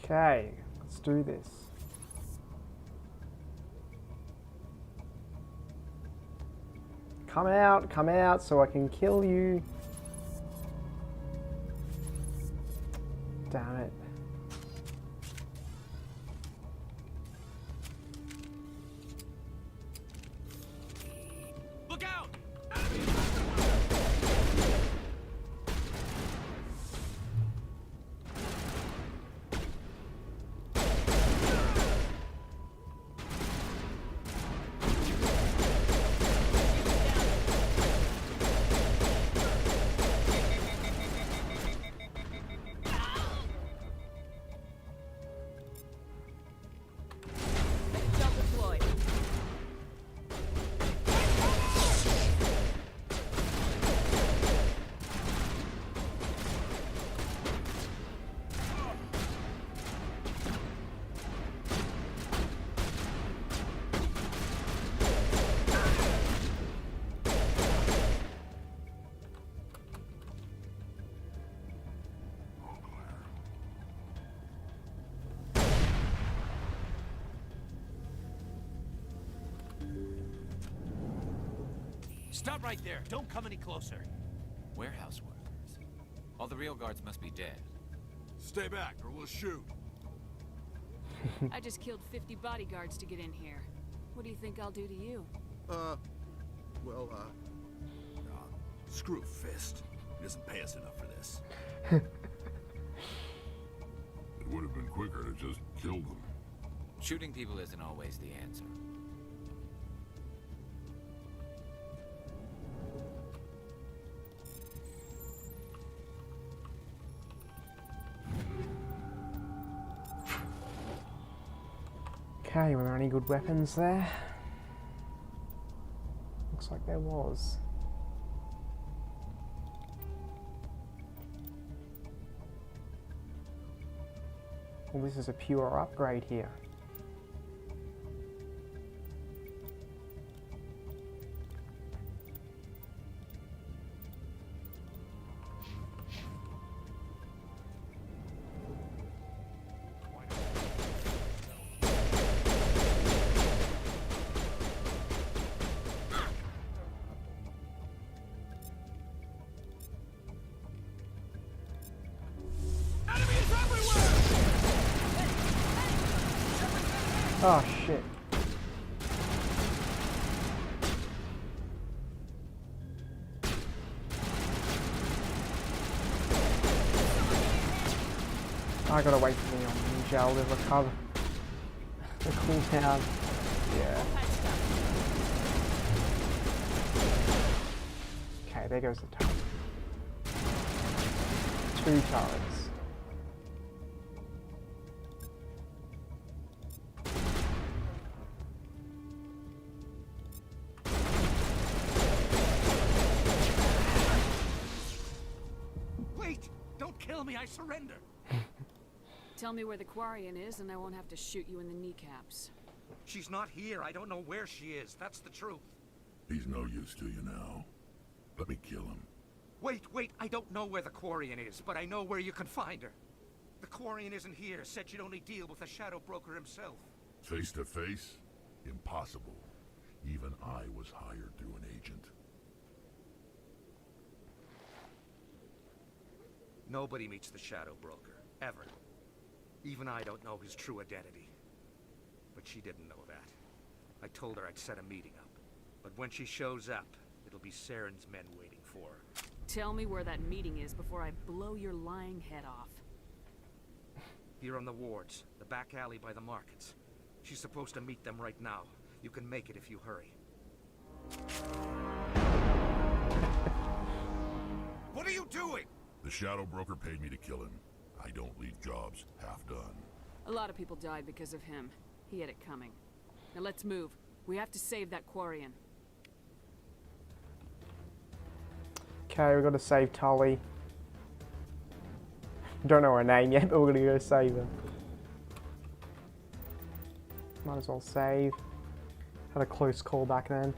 Okay, let's do this. Come out so I can kill you. Damn it. Look out! Stop right there. Don't come any closer. Warehouse workers. All the real guards must be dead. Stay back, or we'll shoot. I just killed 50 bodyguards to get in here. What do you think I'll do to you? Screw Fist. He doesn't pay us enough for this. It would have been quicker to just kill them. Shooting people isn't always the answer. Okay, were there any good weapons there? Looks like there was. Well, this is a pure upgrade here. Oh shit. I gotta wait for the gel to recover. The cooldown. Yeah. Okay, there goes the turret. 2 turrets. I surrender. Tell me where the Quarian is and I won't have to shoot you in the kneecaps. She's not here. I don't know where she is. That's the truth. He's no use to you now. Let me kill him. Wait. I don't know where the Quarian is, but I know where you can find her. The Quarian isn't here. Said she'd only deal with the Shadow Broker himself. Face to face? Impossible. Even I was hired through an agent. Nobody meets the Shadow Broker, ever. Even I don't know his true identity. But she didn't know that. I told her I'd set a meeting up. But when she shows up, it'll be Saren's men waiting for her. Tell me where that meeting is before I blow your lying head off. Here on the wards, the back alley by the markets. She's supposed to meet them right now. You can make it if you hurry. What are you doing? The Shadow Broker paid me to kill him. I don't leave jobs half done. A lot of people died because of him. He had it coming. Now let's move. We have to save that Quarian. Okay, we've got to save Tully. Don't know her name yet, but we're gonna go save her. Might as well save. Had a close call back then.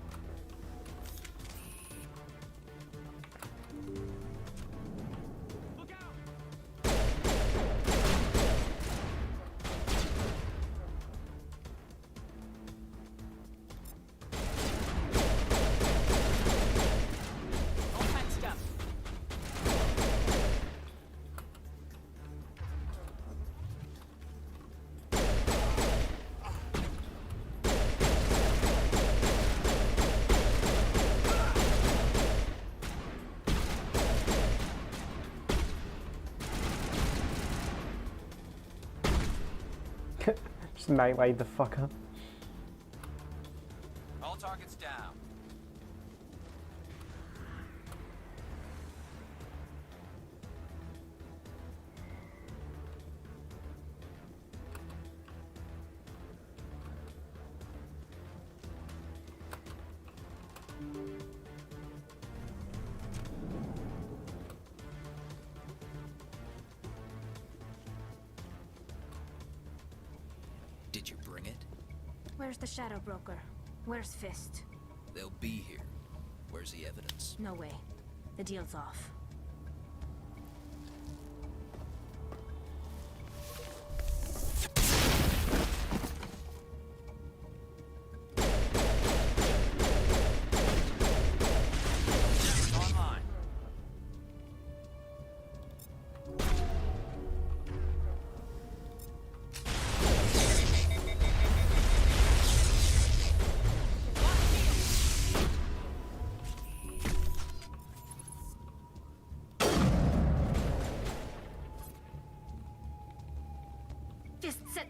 Just meleeed the fucker. All targets down. Did you bring it? Where's the Shadow Broker? Where's Fist? They'll be here. Where's the evidence? No way. The deal's off.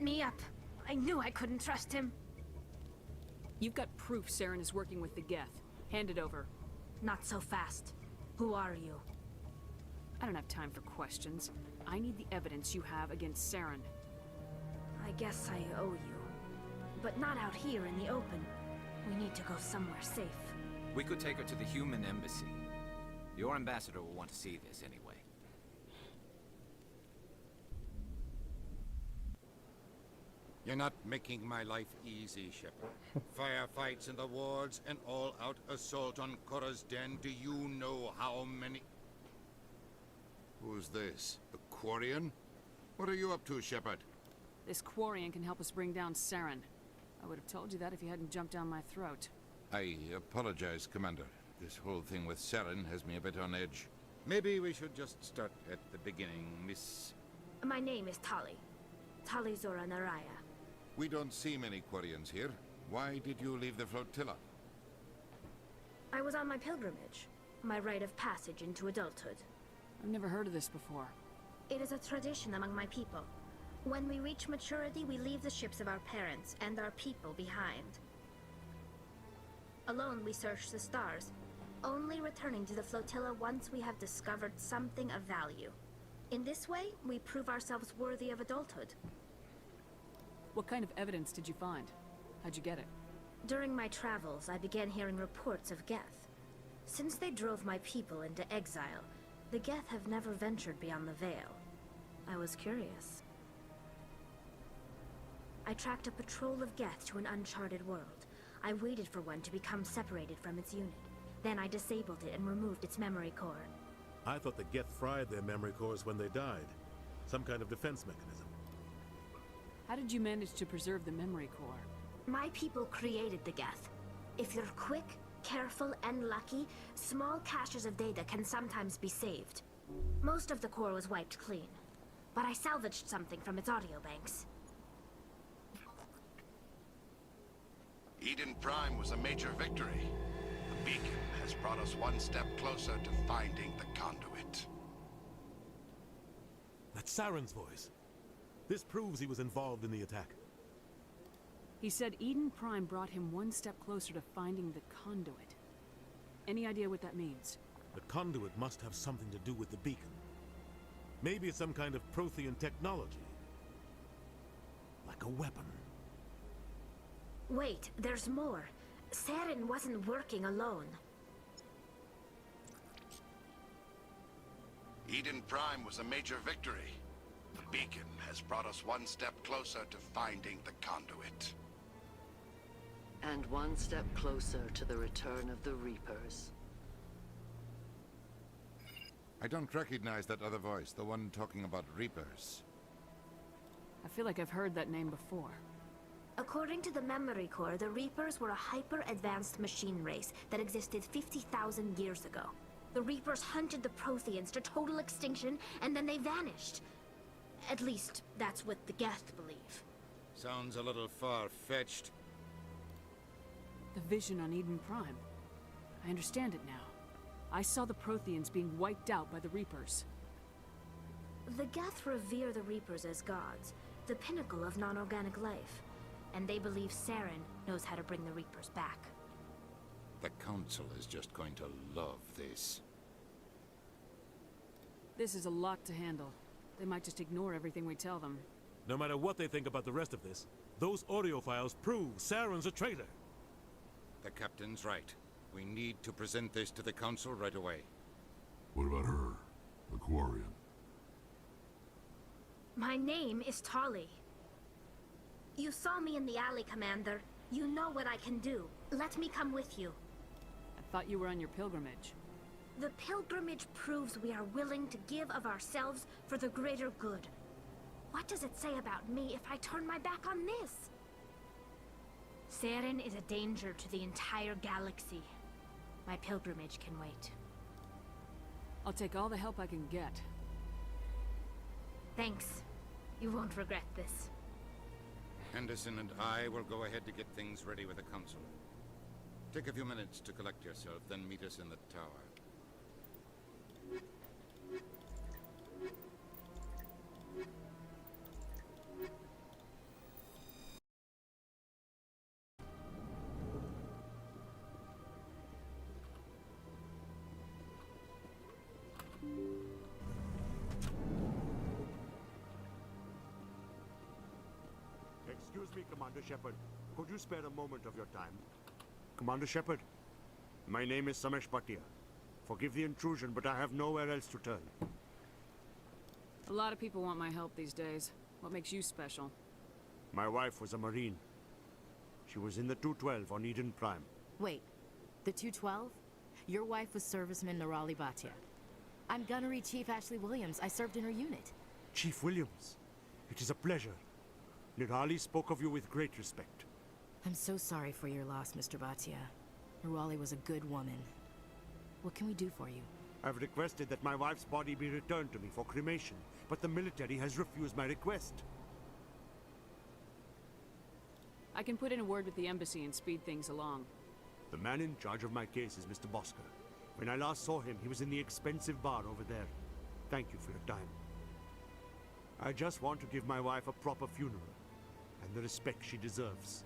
me up. I knew I couldn't trust him. You've got proof Saren is working with the Geth. Hand it over. Not so fast. Who are you? I don't have time for questions. I need the evidence you have against Saren. I guess I owe you. But not out here in the open. We need to go somewhere safe. We could take her to the human embassy. Your ambassador will want to see this anyway. You're not making my life easy, Shepard. Firefights in the wards, an all-out assault on Korra's den. Do you know how many... Who's this? A Quarian? What are you up to, Shepard? This Quarian can help us bring down Saren. I would have told you that if you hadn't jumped down my throat. I apologize, Commander. This whole thing with Saren has me a bit on edge. Maybe we should just start at the beginning, Miss... My name is Tali. Tali Zora Naraya. We don't see many Quarians here. Why did you leave the flotilla? I was on my pilgrimage. My rite of passage into adulthood. I've never heard of this before. It is a tradition among my people. When we reach maturity, we leave the ships of our parents and our people behind. Alone, we search the stars, only returning to the flotilla once we have discovered something of value. In this way, we prove ourselves worthy of adulthood. What kind of evidence did you find? How'd you get it? During my travels, I began hearing reports of Geth. Since they drove my people into exile, the Geth have never ventured beyond the Veil. I was curious. I tracked a patrol of Geth to an uncharted world. I waited for one to become separated from its unit. Then I disabled it and removed its memory core. I thought the Geth fried their memory cores when they died. Some kind of defense mechanism. How did you manage to preserve the memory core? My people created the Geth. If you're quick, careful, and lucky, small caches of data can sometimes be saved. Most of the core was wiped clean, but I salvaged something from its audio banks. Eden Prime was a major victory. The beacon has brought us one step closer to finding the conduit. That's Saren's voice. This proves he was involved in the attack. He said Eden Prime brought him one step closer to finding the conduit. Any idea what that means? The conduit must have something to do with the beacon. Maybe it's some kind of Prothean technology. Like a weapon. Wait, there's more. Saren wasn't working alone. Eden Prime was a major victory. The beacon has brought us one step closer to finding the conduit. And one step closer to the return of the Reapers. I don't recognize that other voice, the one talking about Reapers. I feel like I've heard that name before. According to the memory core, the Reapers were a hyper-advanced machine race that existed 50,000 years ago. The Reapers hunted the Protheans to total extinction, and then they vanished. At least, that's what the Geth believe. Sounds a little far-fetched. The vision on Eden Prime. I understand it now. I saw the Protheans being wiped out by the Reapers. The Geth revere the Reapers as gods, the pinnacle of non-organic life. And they believe Saren knows how to bring the Reapers back. The Council is just going to love this. This is a lot to handle. They might just ignore everything we tell them. No matter what they think about the rest of this, those audio files prove Saren's a traitor. The Captain's right. We need to present this to the Council right away. What about her? The Quarian? My name is Tali. You saw me in the alley, Commander. You know what I can do. Let me come with you. I thought you were on your pilgrimage. The pilgrimage proves we are willing to give of ourselves for the greater good. What does it say about me if I turn my back on this? Saren is a danger to the entire galaxy. My pilgrimage can wait. I'll take all the help I can get. Thanks. You won't regret this. Henderson and I will go ahead to get things ready with the Council. Take a few minutes to collect yourself, then meet us in the tower. Commander Shepard, could you spare a moment of your time? Commander Shepard, my name is Samesh Bhatia. Forgive the intrusion, but I have nowhere else to turn. A lot of people want my help these days. What makes you special? My wife was a Marine. She was in the 212 on Eden Prime. Wait, the 212? Your wife was serviceman Nirali Bhatia. I'm Gunnery Chief Ashley Williams. I served in her unit. Chief Williams, it is a pleasure. Nirali spoke of you with great respect. I'm so sorry for your loss, Mr. Bhatia. Nirali was a good woman. What can we do for you? I've requested that my wife's body be returned to me for cremation, but the military has refused my request. I can put in a word with the embassy and speed things along. The man in charge of my case is Mr. Bosker. When I last saw him, he was in the expensive bar over there. Thank you for your time. I just want to give my wife a proper funeral, and the respect she deserves.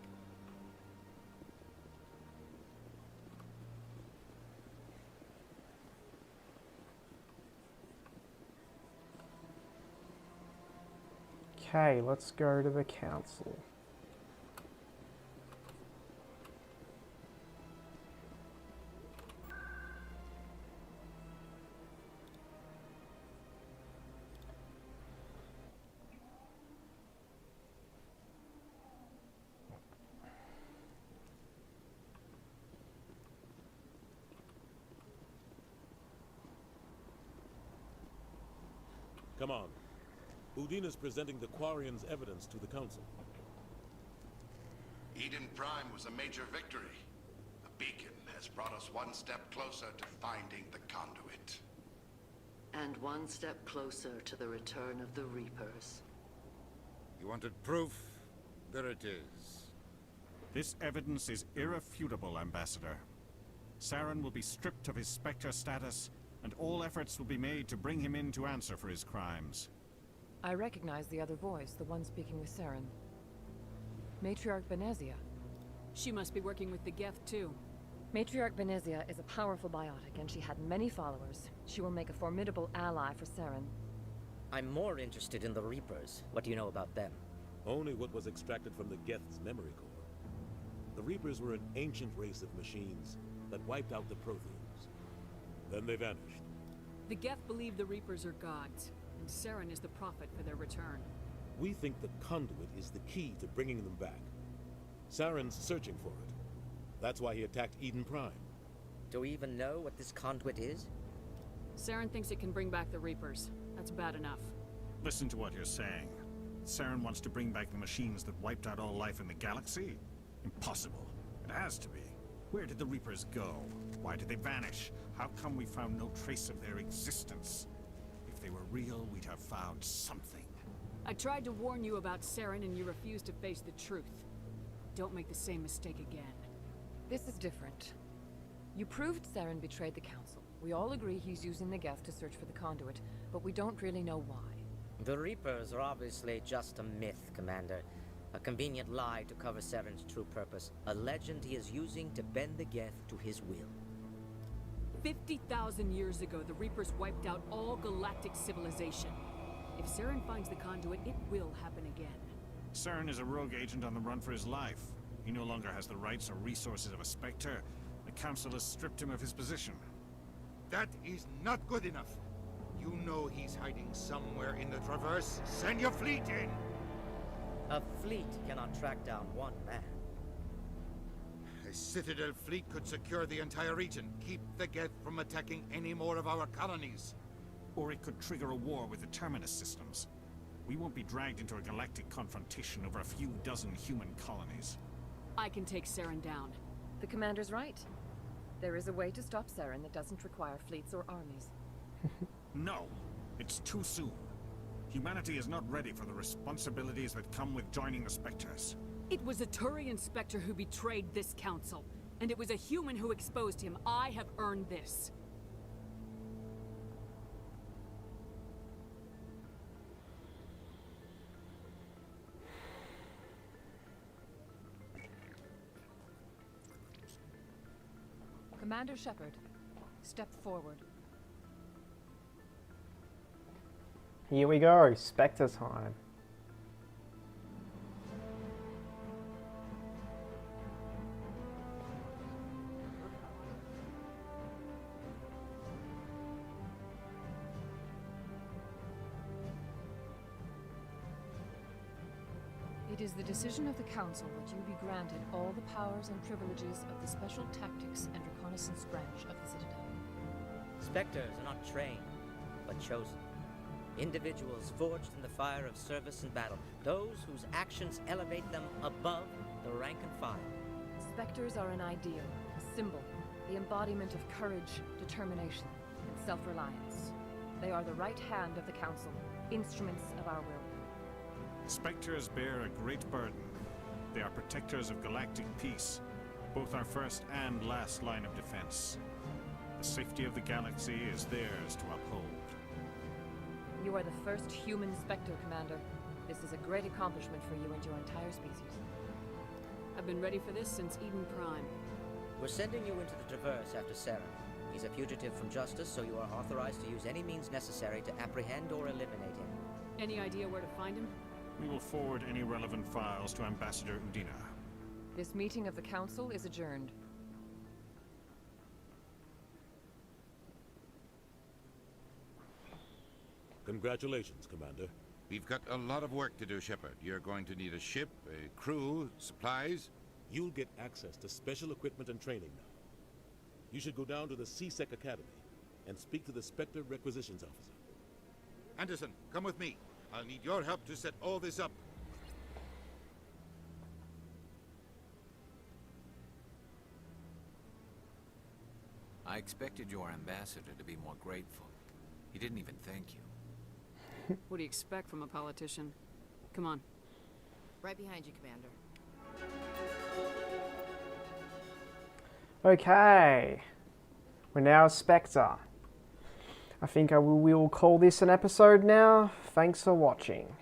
Okay, let's go to the council. Come on. Udine is presenting the Quarians' evidence to the Council. Eden Prime was a major victory. The beacon has brought us one step closer to finding the conduit. And one step closer to the return of the Reapers. You wanted proof? There it is. This evidence is irrefutable, Ambassador. Saren will be stripped of his Spectre status, and all efforts will be made to bring him in to answer for his crimes. I recognize the other voice, the one speaking with Saren. Matriarch Benezia. She must be working with the Geth, too. Matriarch Benezia is a powerful biotic, and she had many followers. She will make a formidable ally for Saren. I'm more interested in the Reapers. What do you know about them? Only what was extracted from the Geth's memory core. The Reapers were an ancient race of machines that wiped out the Protheans. Then they vanished. The Geth believe the Reapers are gods, and Saren is the prophet for their return. We think the conduit is the key to bringing them back. Saren's searching for it. That's why he attacked Eden Prime. Do we even know what this conduit is? Saren thinks it can bring back the Reapers. That's bad enough. Listen to what you're saying. Saren wants to bring back the machines that wiped out all life in the galaxy? Impossible. It has to be. Where did the Reapers go? Why did they vanish? How come we found no trace of their existence? If they were real, we'd have found something. I tried to warn you about Saren and you refused to face the truth. Don't make the same mistake again. This is different. You proved Saren betrayed the Council. We all agree he's using the Geth to search for the conduit, but we don't really know why. The Reapers are obviously just a myth, Commander. A convenient lie to cover Saren's true purpose. A legend he is using to bend the Geth to his will. 50,000 years ago, the Reapers wiped out all galactic civilization. If Saren finds the conduit, it will happen again. Saren is a rogue agent on the run for his life. He no longer has the rights or resources of a Spectre. The Council has stripped him of his position. That is not good enough. You know he's hiding somewhere in the Traverse. Send your fleet in! A fleet cannot track down one man. A Citadel fleet could secure the entire region, keep the Geth from attacking any more of our colonies. Or it could trigger a war with the Terminus systems. We won't be dragged into a galactic confrontation over a few dozen human colonies. I can take Saren down. The Commander's right. There is a way to stop Saren that doesn't require fleets or armies. No, it's too soon. Humanity is not ready for the responsibilities that come with joining the Spectres. It was a Turian Spectre who betrayed this council, and it was a human who exposed him. I have earned this. Commander Shepard, step forward. Here we go, Spectre time. is the decision of the Council that you be granted all the powers and privileges of the Special Tactics and Reconnaissance Branch of the Citadel. Spectres are not trained, but chosen. Individuals forged in the fire of service and battle. Those whose actions elevate them above the rank and file. Spectres are an ideal, a symbol, the embodiment of courage, determination, and self-reliance. They are the right hand of the Council, instruments of our will. Spectres bear a great burden. They are protectors of galactic peace, both our first and last line of defense. The safety of the galaxy is theirs to uphold. You are the first human Spectre, Commander. This is a great accomplishment for you and your entire species. I've been ready for this since Eden Prime. We're sending you into the Traverse after Saren. He's a fugitive from justice, so you are authorized to use any means necessary to apprehend or eliminate him. Any idea where to find him? We will forward any relevant files to Ambassador Udina. This meeting of the Council is adjourned. Congratulations, Commander. We've got a lot of work to do, Shepard. You're going to need a ship, a crew, supplies. You'll get access to special equipment and training now. You should go down to the C-Sec Academy and speak to the Spectre Requisitions Officer. Anderson, come with me. I'll need your help to set all this up. I expected your ambassador to be more grateful. He didn't even thank you. What do you expect from a politician? Come on. Right behind you, Commander. Okay. We're now a Spectre. I think we will call this an episode now. Thanks for watching.